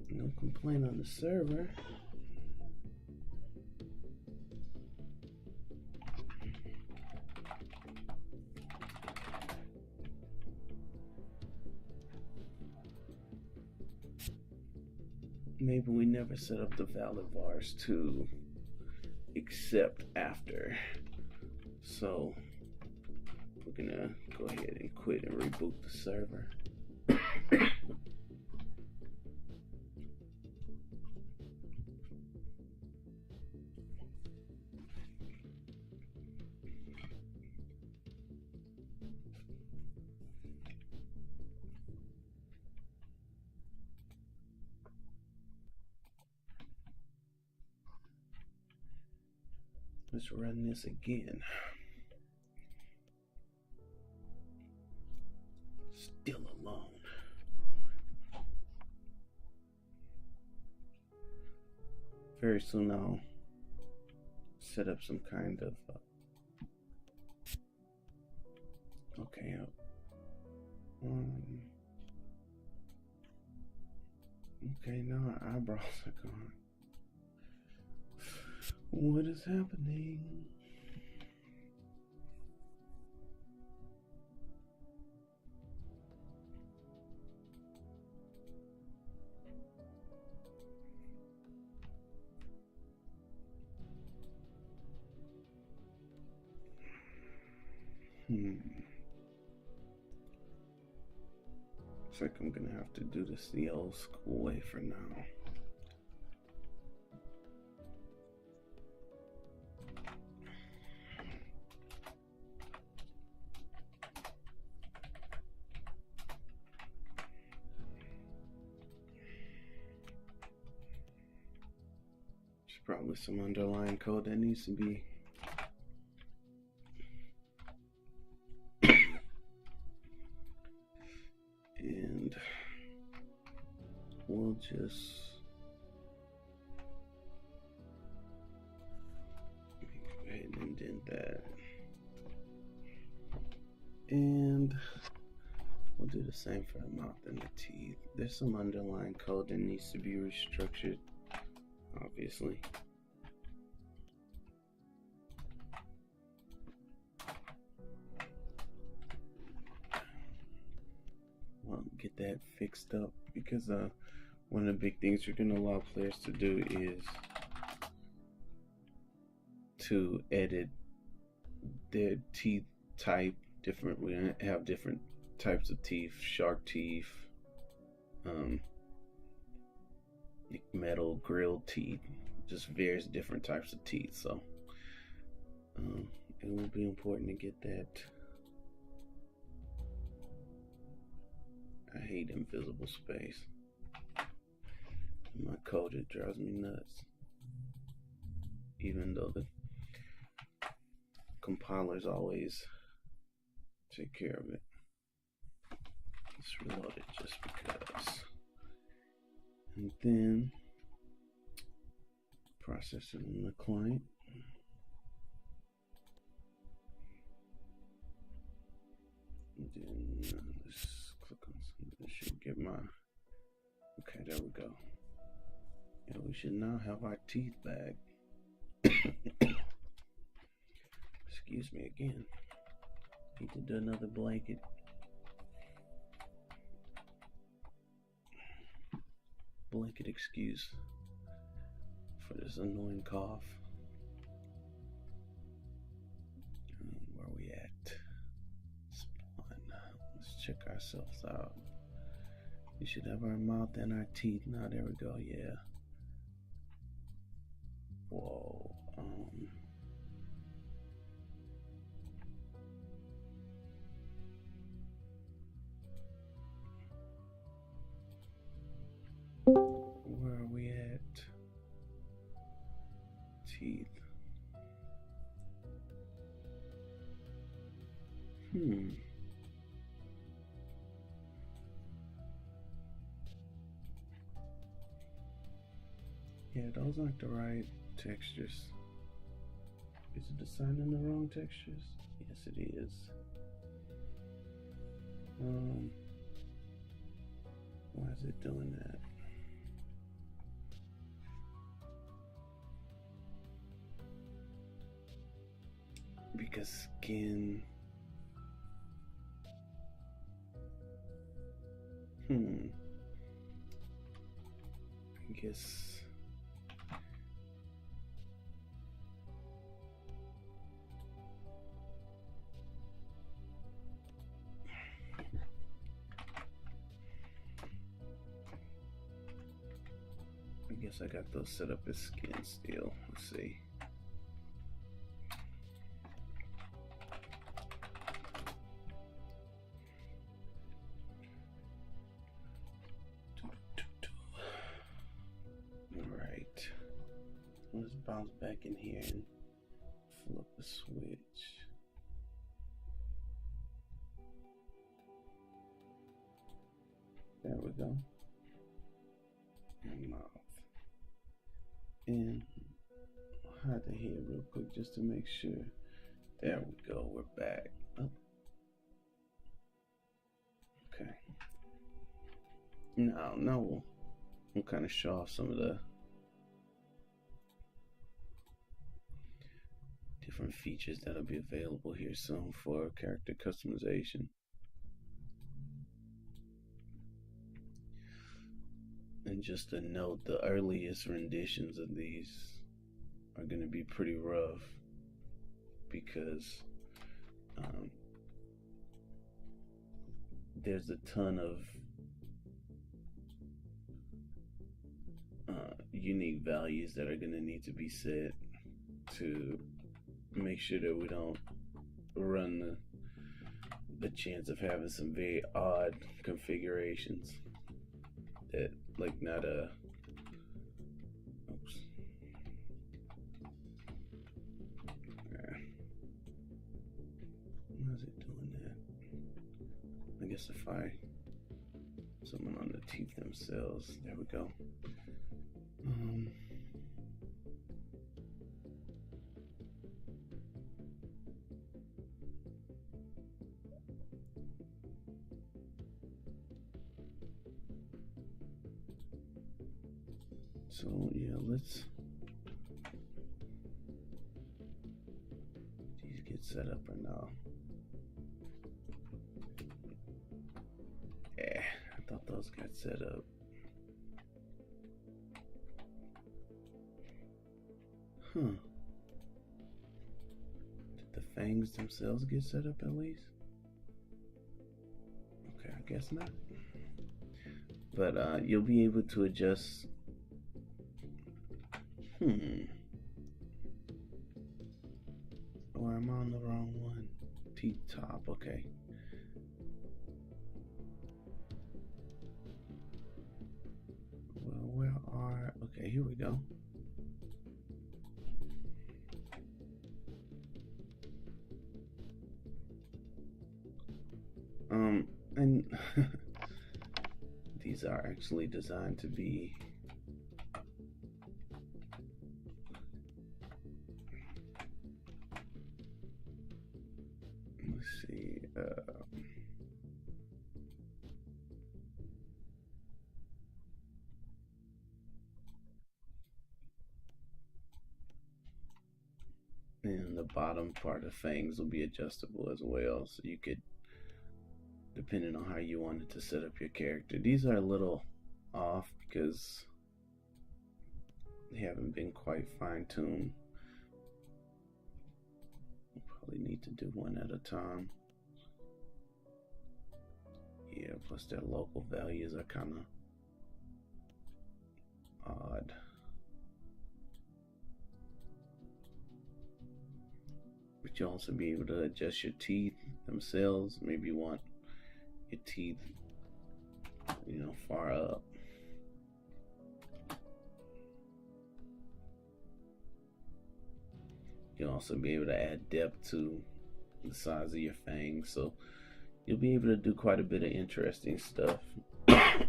No complaint on the server. Maybe we never set up the valid bars to accept after. So we're gonna go ahead and quit and reboot the server. Let's run this again. Still alone. Very soon I'll set up some kind of okay. Okay, now our eyebrows are gone. What is happening? Looks like I'm gonna have to do this the old school way for now. There's probably some underlying code that needs to be and we'll just go ahead and indent that, and we'll do the same for the mouth and the teeth. There's some underlying code that needs to be restructured, obviously. Get that fixed up, because one of the big things you're going to allow players to do is to edit their teeth type different. We're going to have different types of teeth: shark teeth, metal grilled teeth, just various different types of teeth. So it will be important to get that. I hate invisible space. In my code, it drives me nuts. Even though the compilers always take care of it. Let's reload it just because. And then process it on the client. And then let's click on something that should get my. Okay, there we go. Yeah, we should now have our teeth back. Excuse me again. Need to do another blanket. Blanket excuse for this annoying cough. Where are we at? Spawn. Let's check ourselves out. We should have our mouth and our teeth. Now there we go. Yeah. Whoa. Where are we at? Teeth. Yeah, those aren't the right textures. Is it assigning the wrong textures? Yes, it is. Why is it doing that? Because skin. I guess. I guess I got those set up as skin still. Let's see. Alright. Let's bounce back in here and flip the switch. There we go. And mouth. And hide the head real quick just to make sure. There we go. We're back. Oh. Okay. Now we'll kind of show off some of the different features that'll be available here soon for character customization. And just a note, the earliest renditions of these are going to be pretty rough because there's a ton of unique values that are going to need to be set to make sure that we don't run the chance of having some very odd configurations that like not a oops. Why is it doing that? I guess if I someone on the teeth themselves, there we go. So yeah, let's these get set up or no? Yeah, I thought those got set up. Huh. Did the fangs themselves get set up at least? Okay, I guess not. But you'll be able to adjust. or am I on the wrong one? T-top, okay. Well, where are... Okay, here we go. And these are actually designed to be let's see, and the bottom part of fangs will be adjustable as well, so you could, depending on how you wanted to set up your character. These are a little off because they haven't been quite fine-tuned. We'll probably need to do one at a time. Yeah, plus their local values are kind of odd. But you'll also be able to adjust your teeth themselves. Maybe you want your teeth, you know, far up. You'll also be able to add depth to the size of your fangs, so you'll be able to do quite a bit of interesting stuff. The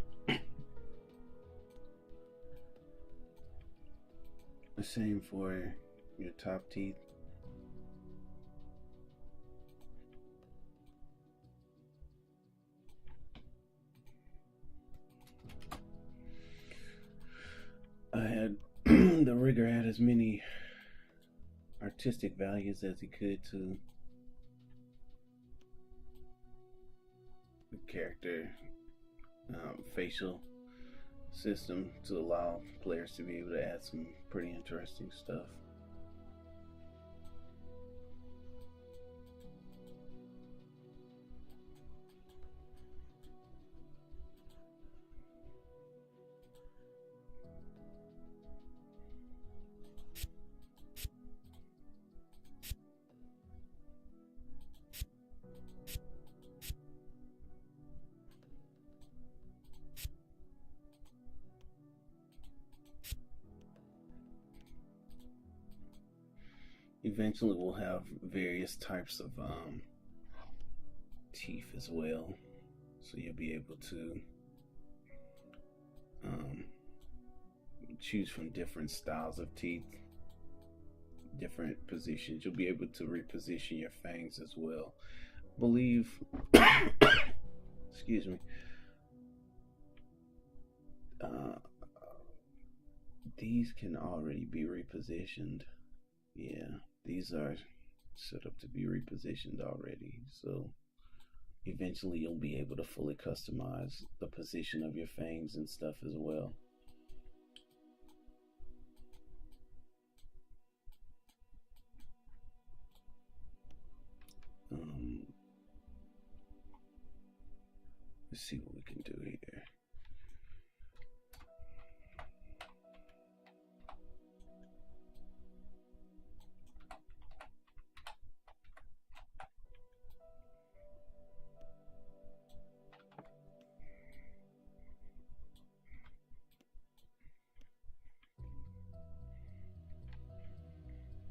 same for your top teeth. I had the rigger add as many artistic values as he could to the character facial system to allow players to be able to add some pretty interesting stuff. Eventually we'll have various types of teeth as well, so you'll be able to choose from different styles of teeth, different positions. You'll be able to reposition your fangs as well. I believe excuse me, these can already be repositioned. Yeah, these are set up to be repositioned already, so eventually you'll be able to fully customize the position of your fangs and stuff as well. Let's see what we can do here.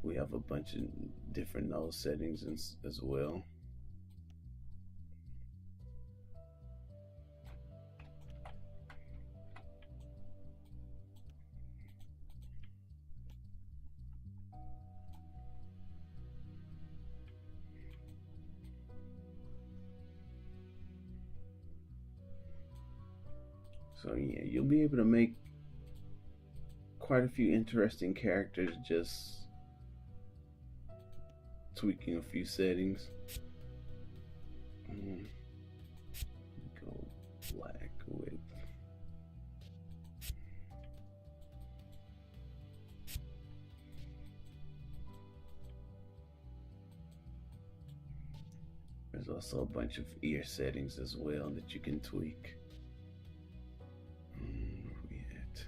We have a bunch of different nose settings as well. So yeah, you'll be able to make quite a few interesting characters just tweaking a few settings. Go black with there's also a bunch of ear settings as well that you can tweak. Where we at?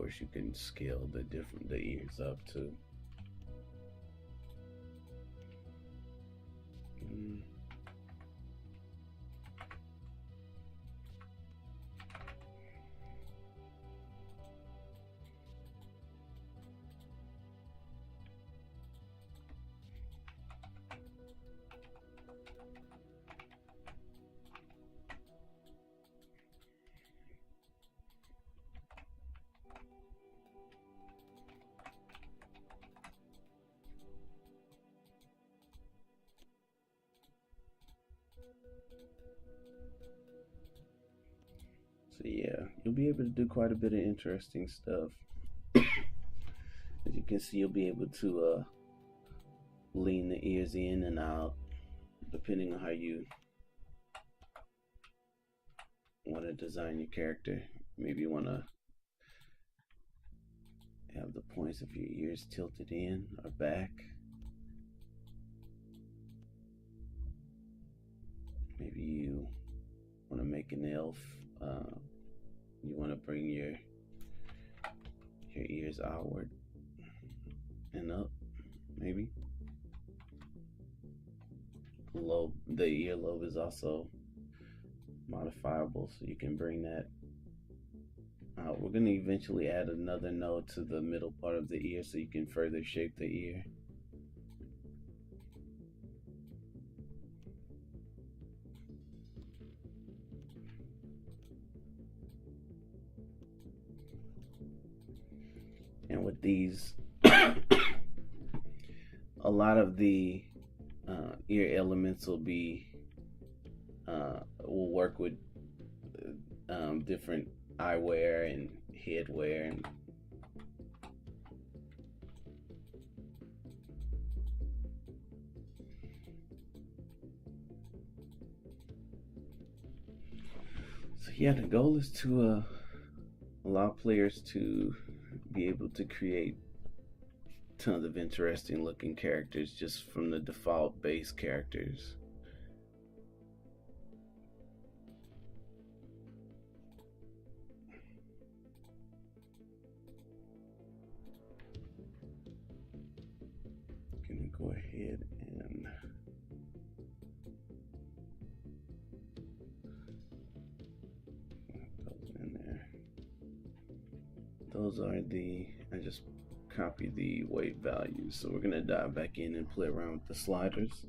course, you can scale the ears up too. So yeah, you'll be able to do quite a bit of interesting stuff. As you can see, you'll be able to lean the ears in and out, depending on how you want to design your character. Maybe you want to have the points of your ears tilted in or back. Maybe you want to make an elf. You want to bring your ears outward and up, maybe. The earlobe is also modifiable, so you can bring that out. We're going to eventually add another node to the middle part of the ear so you can further shape the ear. And with these, a lot of the ear elements will work with different eyewear and headwear and so yeah, the goal is to allow players to be able to create tons of interesting looking characters just from the default base characters. Gonna go ahead and put those in there. Those are I just copied the weight values, so we're gonna dive back in and play around with the sliders.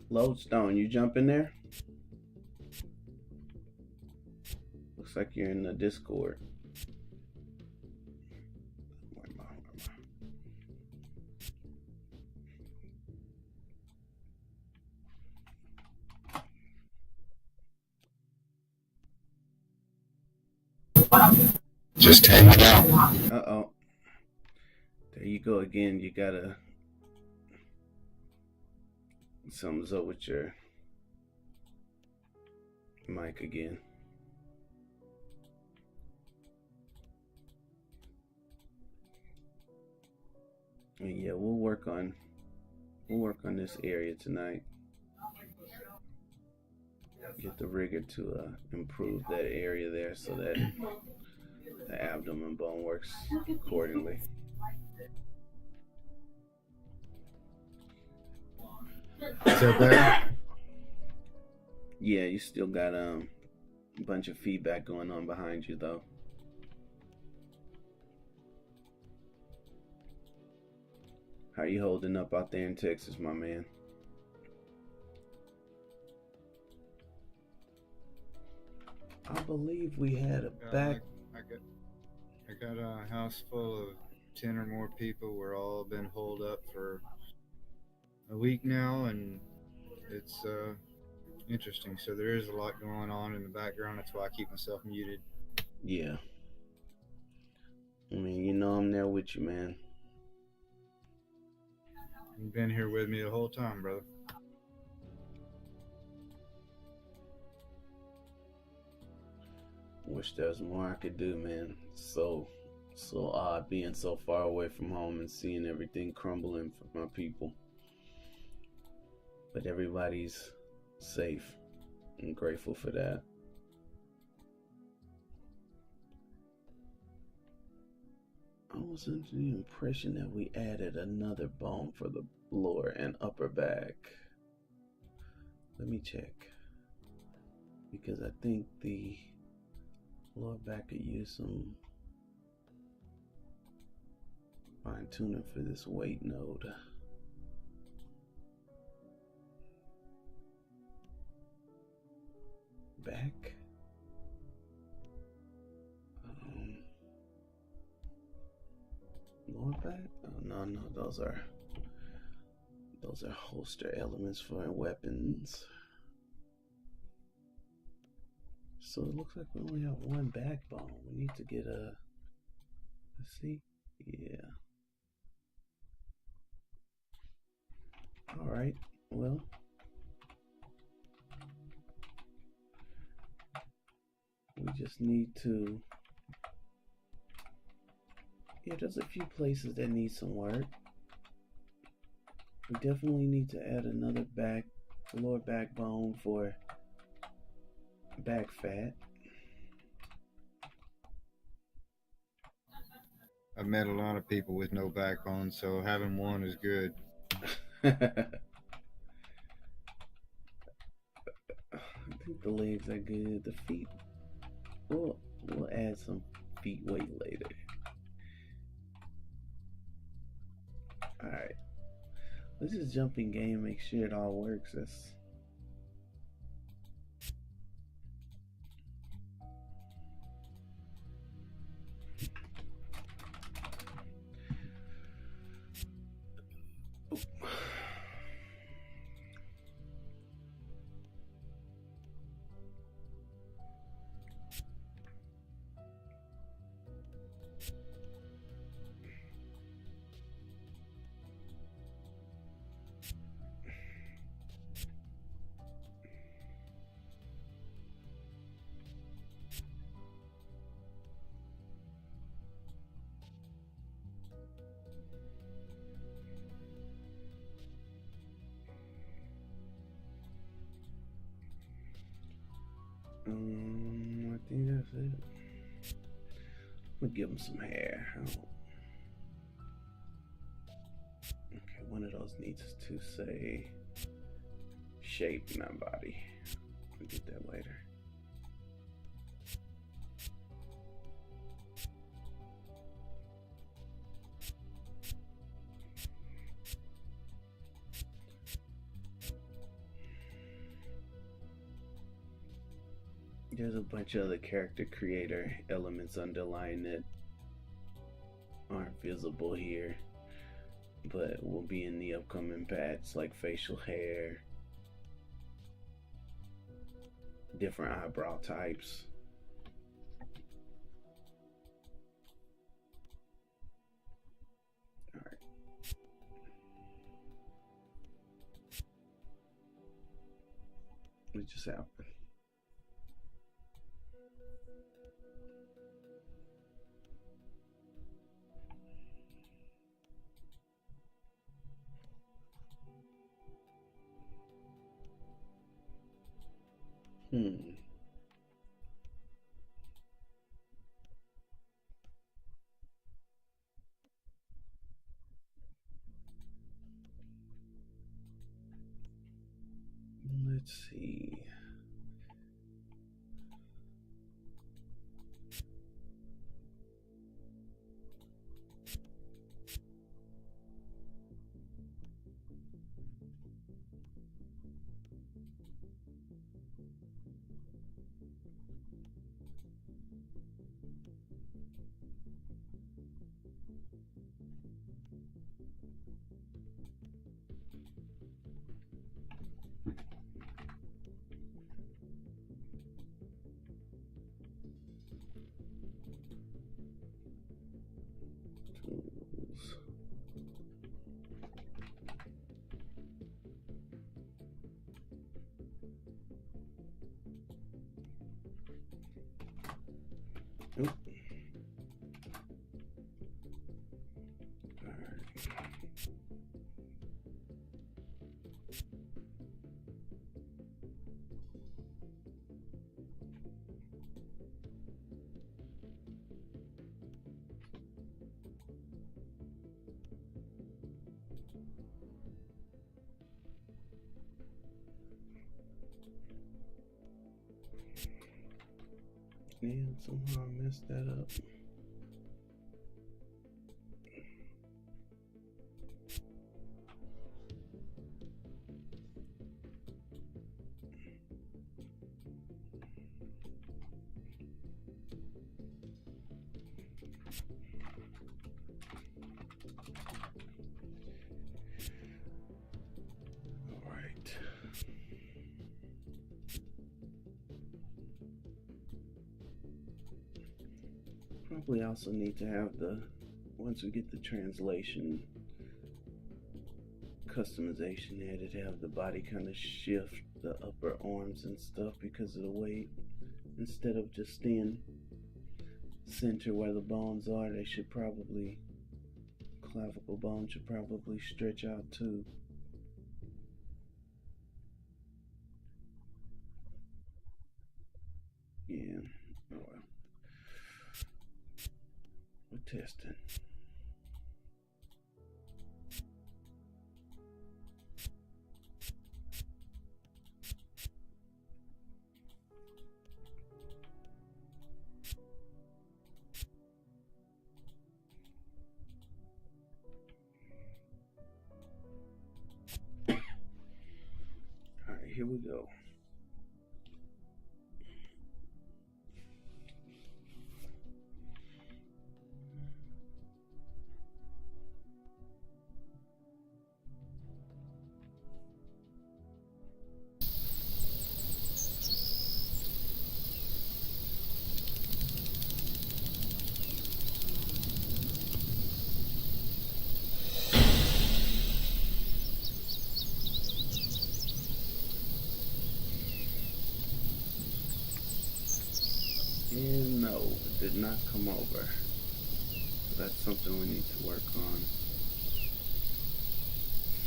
Lodestone, you jump in there? Looks like you're in the Discord. Just hanging out. Uh-oh. There you go again. You gotta... Something's up with your mic again. And yeah, we'll work on this area tonight. Get the rigger to improve that area there so that the abdomen bone works accordingly. Is that better? Yeah, you still got a bunch of feedback going on behind you though. How you holding up out there in Texas, my man? I believe we had a back. I got a house full of 10 or more people. We're all been holed up for a week now, and it's interesting. So there is a lot going on in the background. That's why I keep myself muted. Yeah. I mean, you know I'm there with you, man. You've been here with me the whole time, brother. Wish there was more I could do, man. So So odd being so far away from home and seeing everything crumbling for my people. But everybody's safe. I'm grateful for that. I was under the impression that we added another bone for the lower and upper back. Let me check. Because I think the lower back could use some fine tuning for this weight node. Back. Lower back? Oh, no, those are holster elements for weapons. So it looks like we only have one backbone. We need to get a. Let's see. Yeah. All right. Well. We just need to. Yeah, there's a few places that need some work. We definitely need to add another lower backbone for back fat. I've met a lot of people with no backbone, so having one is good. I think the legs are good. The feet, we'll add some feet weight later. Alright. Let's just jump in game and make sure it all works. I think that's it. I'm gonna give him some hair. Okay, one of those needs to say shape, not body. I'll get that later. There's a bunch of other character creator elements underlying that aren't visible here, but will be in the upcoming patch, like facial hair, different eyebrow types. Alright. What just happened? Let's see. Tools. Oop. Yeah, somehow I messed that up. All right. Probably also need to have once we get the translation customization added, have the body kind of shift the upper arms and stuff because of the weight. Instead of just staying center where the bones are, they should probably, clavicle bone should probably stretch out too. Yeah, oh well. We're testing. All right, here we go. And no, it did not come over. So that's something we need to work on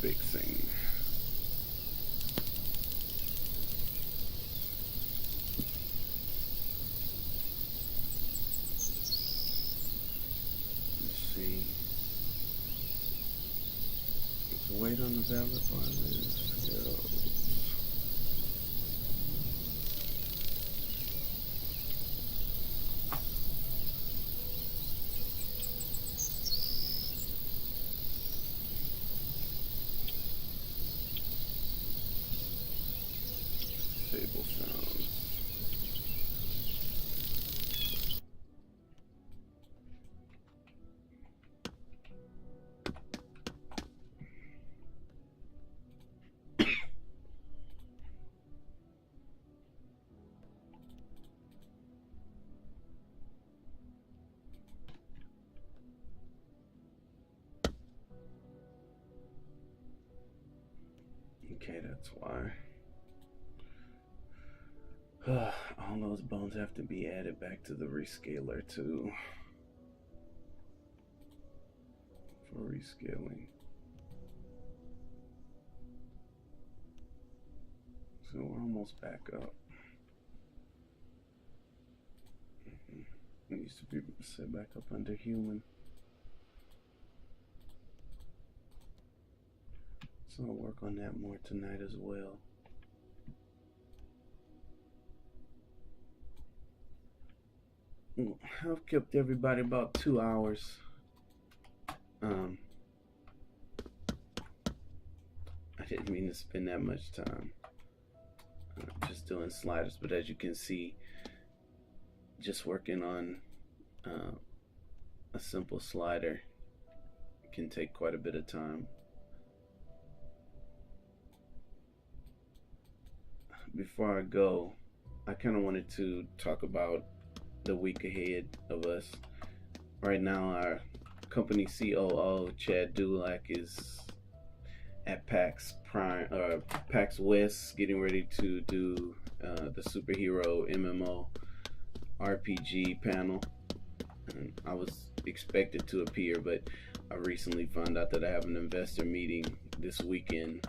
fixing. Let's see. Let's wait on the valid bar list. Go. Disable sounds. Okay, that's why. All those bones have to be added back to the rescaler too. For rescaling. So we're almost back up. It needs to be set back up under human. So I'll work on that more tonight as well. I've kept everybody about 2 hours. I didn't mean to spend that much time just doing sliders, but as you can see, just working on a simple slider can take quite a bit of time. Before I go, I kind of wanted to talk about the week ahead of us. Right now, our company COO, Chad Dulac, is at PAX West getting ready to do the superhero MMO RPG panel. And I was expected to appear, but I recently found out that I have an investor meeting this weekend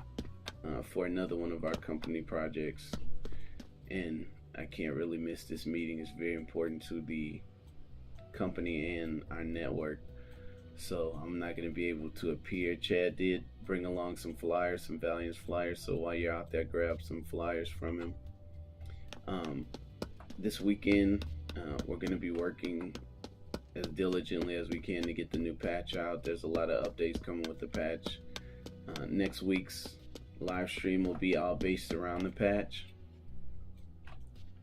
for another one of our company projects, and I can't really miss this meeting. It's very important to the company and our network, so I'm not going to be able to appear. Chad did bring along some flyers, some Valiance flyers, so while you're out there, grab some flyers from him. This weekend We're going to be working as diligently as we can to get the new patch out. There's a lot of updates coming with the patch. Next week's live stream will be all based around the patch,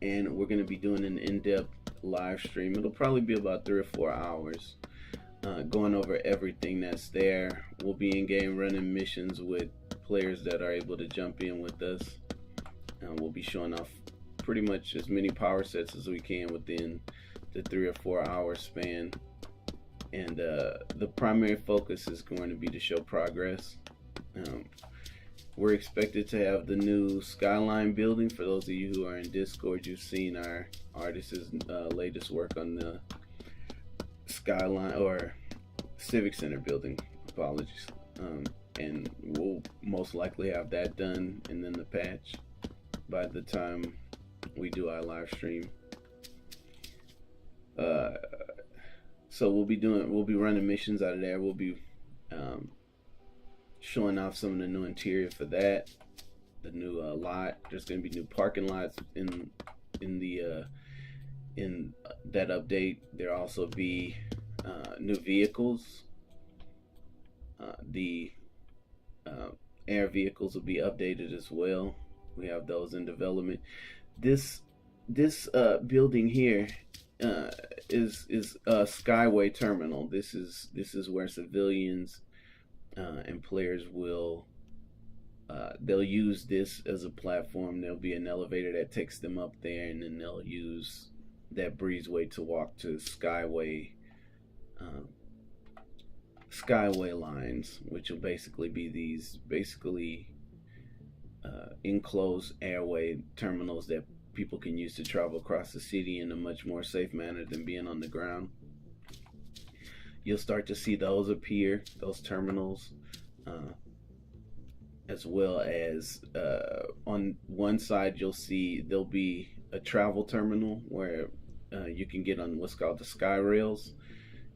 and we're going to be doing an in-depth live stream. It'll probably be about 3 or 4 hours, going over everything that's there. We'll be in game running missions with players that are able to jump in with us. We'll be showing off pretty much as many power sets as we can within the 3 or 4 hour span, and the primary focus is going to be to show progress. We're expected to have the new Skyline building. For those of you who are in Discord, you've seen our artist's latest work on the Skyline or Civic Center building. Apologies. And we'll most likely have that done and then the patch by the time we do our live stream. So we'll be running missions out of there. We'll be showing off some of the new interior for that, the new lot. There's going to be new parking lots in that update. There'll also be new vehicles. The air vehicles will be updated as well. We have those in development. This building here is a Skyway terminal. This is where civilians and players will they'll use this as a platform. There'll be an elevator that takes them up there, and then they'll use that breezeway to walk to Skyway lines, which will basically be these enclosed airway terminals that people can use to travel across the city in a much more safe manner than being on the ground. You'll start to see those appear, those terminals, as well as on one side you'll see there'll be a travel terminal where you can get on what's called the Sky Rails,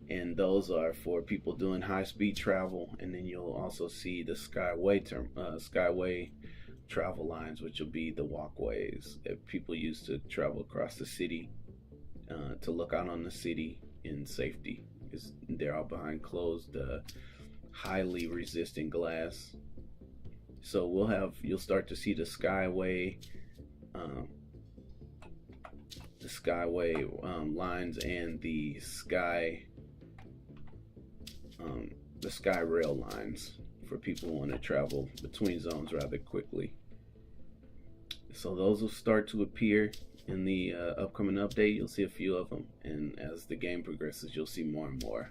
and those are for people doing high-speed travel. And then you'll also see the Skyway travel lines, which will be the walkways that people use to travel across the city, to look out on the city in safety, because they're all behind closed, highly resistant glass. So you'll start to see the Skyway lines and the Sky Rail lines for people who want to travel between zones rather quickly. So those will start to appear in the upcoming update. You'll see a few of them, and as the game progresses, you'll see more and more.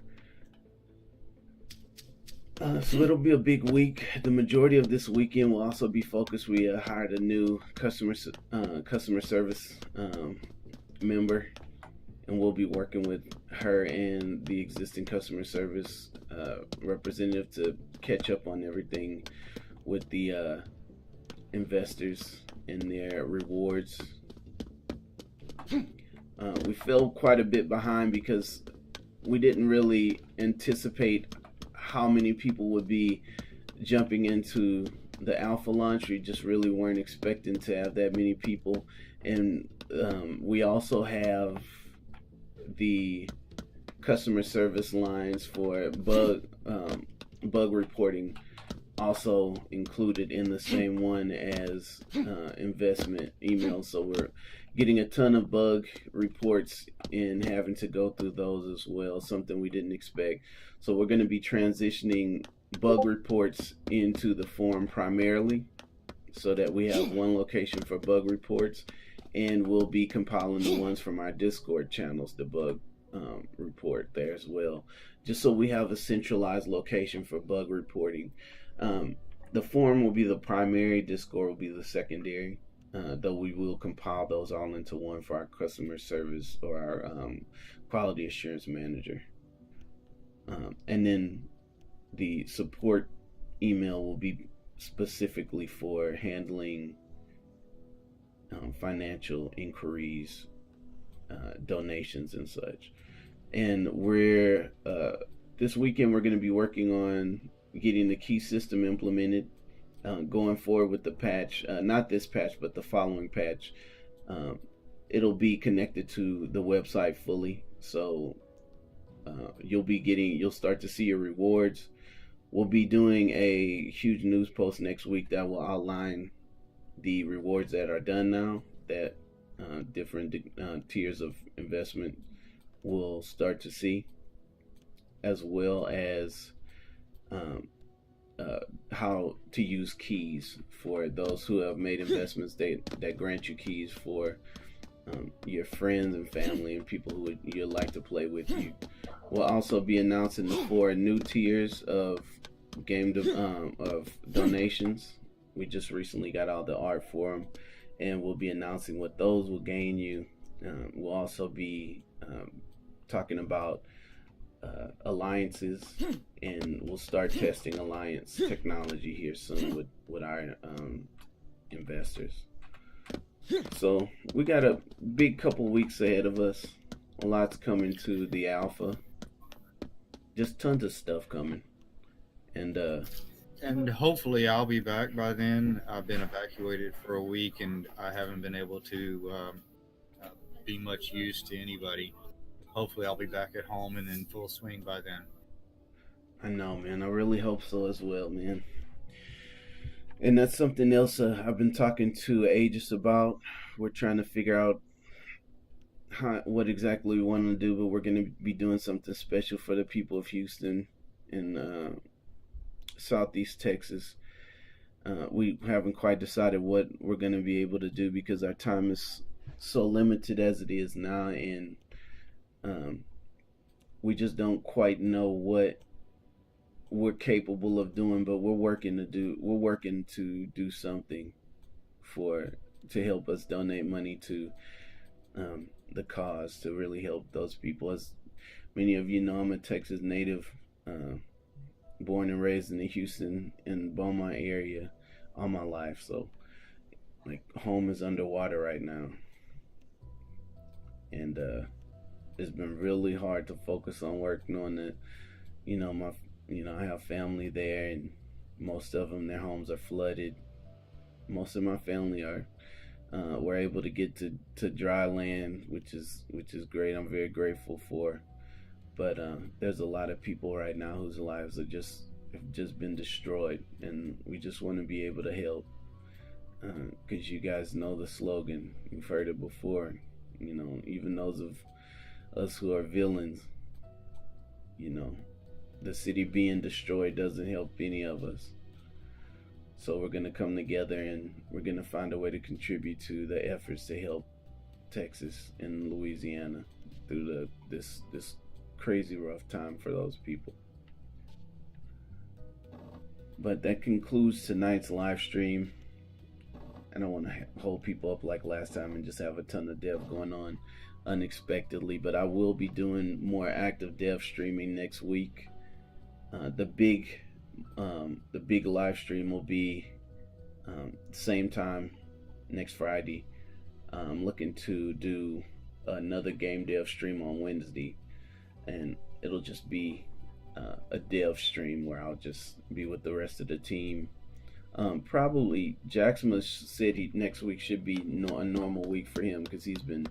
So it'll be a big week. The majority of this weekend will also be focused. We hired a new customer service member, and we'll be working with her and the existing customer service representative to catch up on everything with the investors and their rewards. We fell quite a bit behind because we didn't really anticipate how many people would be jumping into the alpha launch. We just really weren't expecting to have that many people. And we also have the customer service lines for bug reporting also included in the same one as investment emails. So we're getting a ton of bug reports and having to go through those as well, something we didn't expect. So we're going to be transitioning bug reports into the forum primarily, so that we have one location for bug reports, and we'll be compiling the ones from our Discord channels, the bug report there as well, just so we have a centralized location for bug reporting. The forum will be the primary, Discord will be the secondary, though we will compile those all into one for our customer service or our quality assurance manager. And then the support email will be specifically for handling financial inquiries, donations and such. And we're this weekend we're going to be working on getting the key system implemented, going forward with the patch, not this patch but the following patch. it'll be connected to the website fully. So you'll start to see your rewards. We'll be doing a huge news post next week that will outline the rewards that are done now, that different tiers of investment will start to see, as well as um, how to use keys for those who have made investments that grant you keys for your friends and family and people who you'd like to play with you. We'll also be announcing the 4 new tiers of of donations. We just recently got all the art for them, and we'll be announcing what those will gain you. We'll also be talking about alliances, and we'll start testing alliance technology here soon with our investors. So we got a big couple weeks ahead of us. A lot's coming to the alpha. Just tons of stuff coming. And hopefully I'll be back by then. I've been evacuated for a week, and I haven't been able to be much use to anybody. Hopefully I'll be back at home and in full swing by then. I know, man. I really hope so as well, man. And that's something else I've been talking to Aegis about. We're trying to figure out what exactly we want to do, but we're going to be doing something special for the people of Houston and Southeast Texas. We haven't quite decided what we're going to be able to do because our time is so limited as it is now, and we just don't quite know what we're capable of doing, but we're working to do something to help us donate money to the cause, to really help those people. As many of you know, I'm a Texas native, born and raised in the Houston and Beaumont area all my life, so like home is underwater right now, and it's been really hard to focus on work, knowing that I have family there, and most of them, their homes are flooded. Most of my family were able to get to dry land, which is great. I'm very grateful for. But there's a lot of people right now whose lives have just been destroyed, and we just want to be able to help. Because you guys know the slogan, you've heard it before. Even those of us who are villains, the city being destroyed doesn't help any of us. So we're going to come together, and we're going to find a way to contribute to the efforts to help Texas and Louisiana through this crazy rough time for those people. But that concludes tonight's live stream. I don't want to hold people up like last time and just have a ton of dev going on unexpectedly, but I will be doing more active dev streaming next week. The big live stream will be same time next Friday. I'm looking to do another game dev stream on Wednesday, and it'll just be a dev stream where I'll just be with the rest of the team. Probably Jackson said next week should be a normal week for him because he's been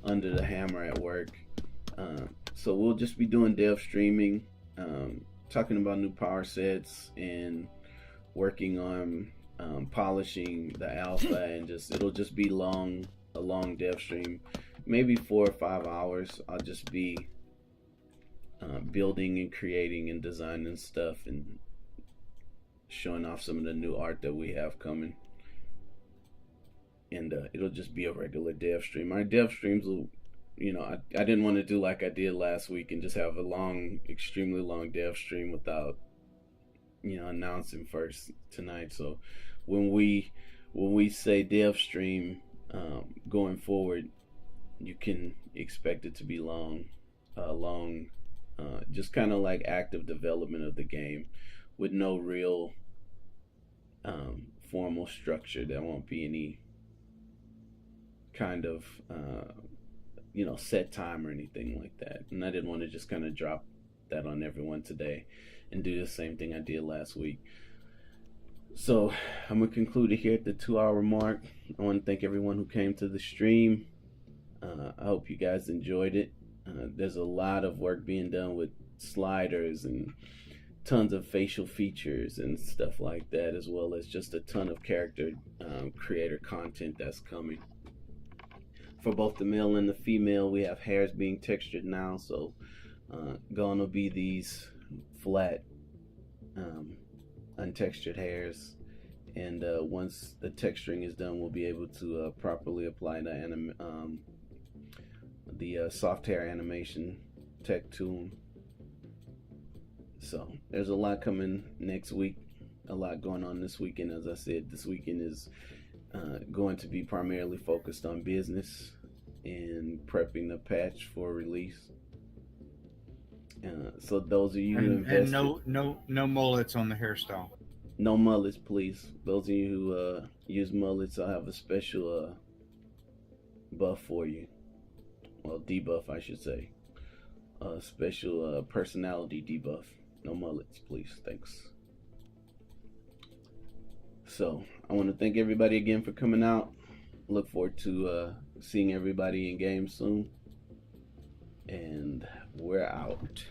under the hammer at work. So we'll just be doing dev streaming, talking about new power sets and working on polishing the alpha, and it'll just be a long dev stream, maybe 4 or 5 hours. I'll just be building and creating and designing stuff and showing off some of the new art that we have coming, and it'll just be a regular dev stream. Our dev streams will, I didn't want to do like I did last week and just have a extremely long dev stream without announcing first tonight. So when we say dev stream going forward, you can expect it to be long, just kind of like active development of the game with no real formal structure. There won't be any kind of set time or anything like that, and I didn't want to just kind of drop that on everyone today and do the same thing I did last week. So I'm gonna conclude it here at the 2-hour mark. I want to thank everyone who came to the stream. I hope you guys enjoyed it. There's a lot of work being done with sliders and tons of facial features and stuff like that, as well as just a ton of character creator content that's coming. For both the male and the female, we have hairs being textured now, so gonna be these flat untextured hairs, and once the texturing is done, we'll be able to properly apply the soft hair animation tech to them. So there's a lot coming next week, a lot going on this weekend. As I said, this weekend is going to be primarily focused on business and prepping the patch for release. So those of you who invested, and no mullets on the hairstyle. No mullets, please. Those of you who use mullets, I'll have a special buff for you. Well, debuff, I should say. A special personality debuff. No mullets, please. Thanks. So, I want to thank everybody again for coming out. Look forward to seeing everybody in game soon. And we're out.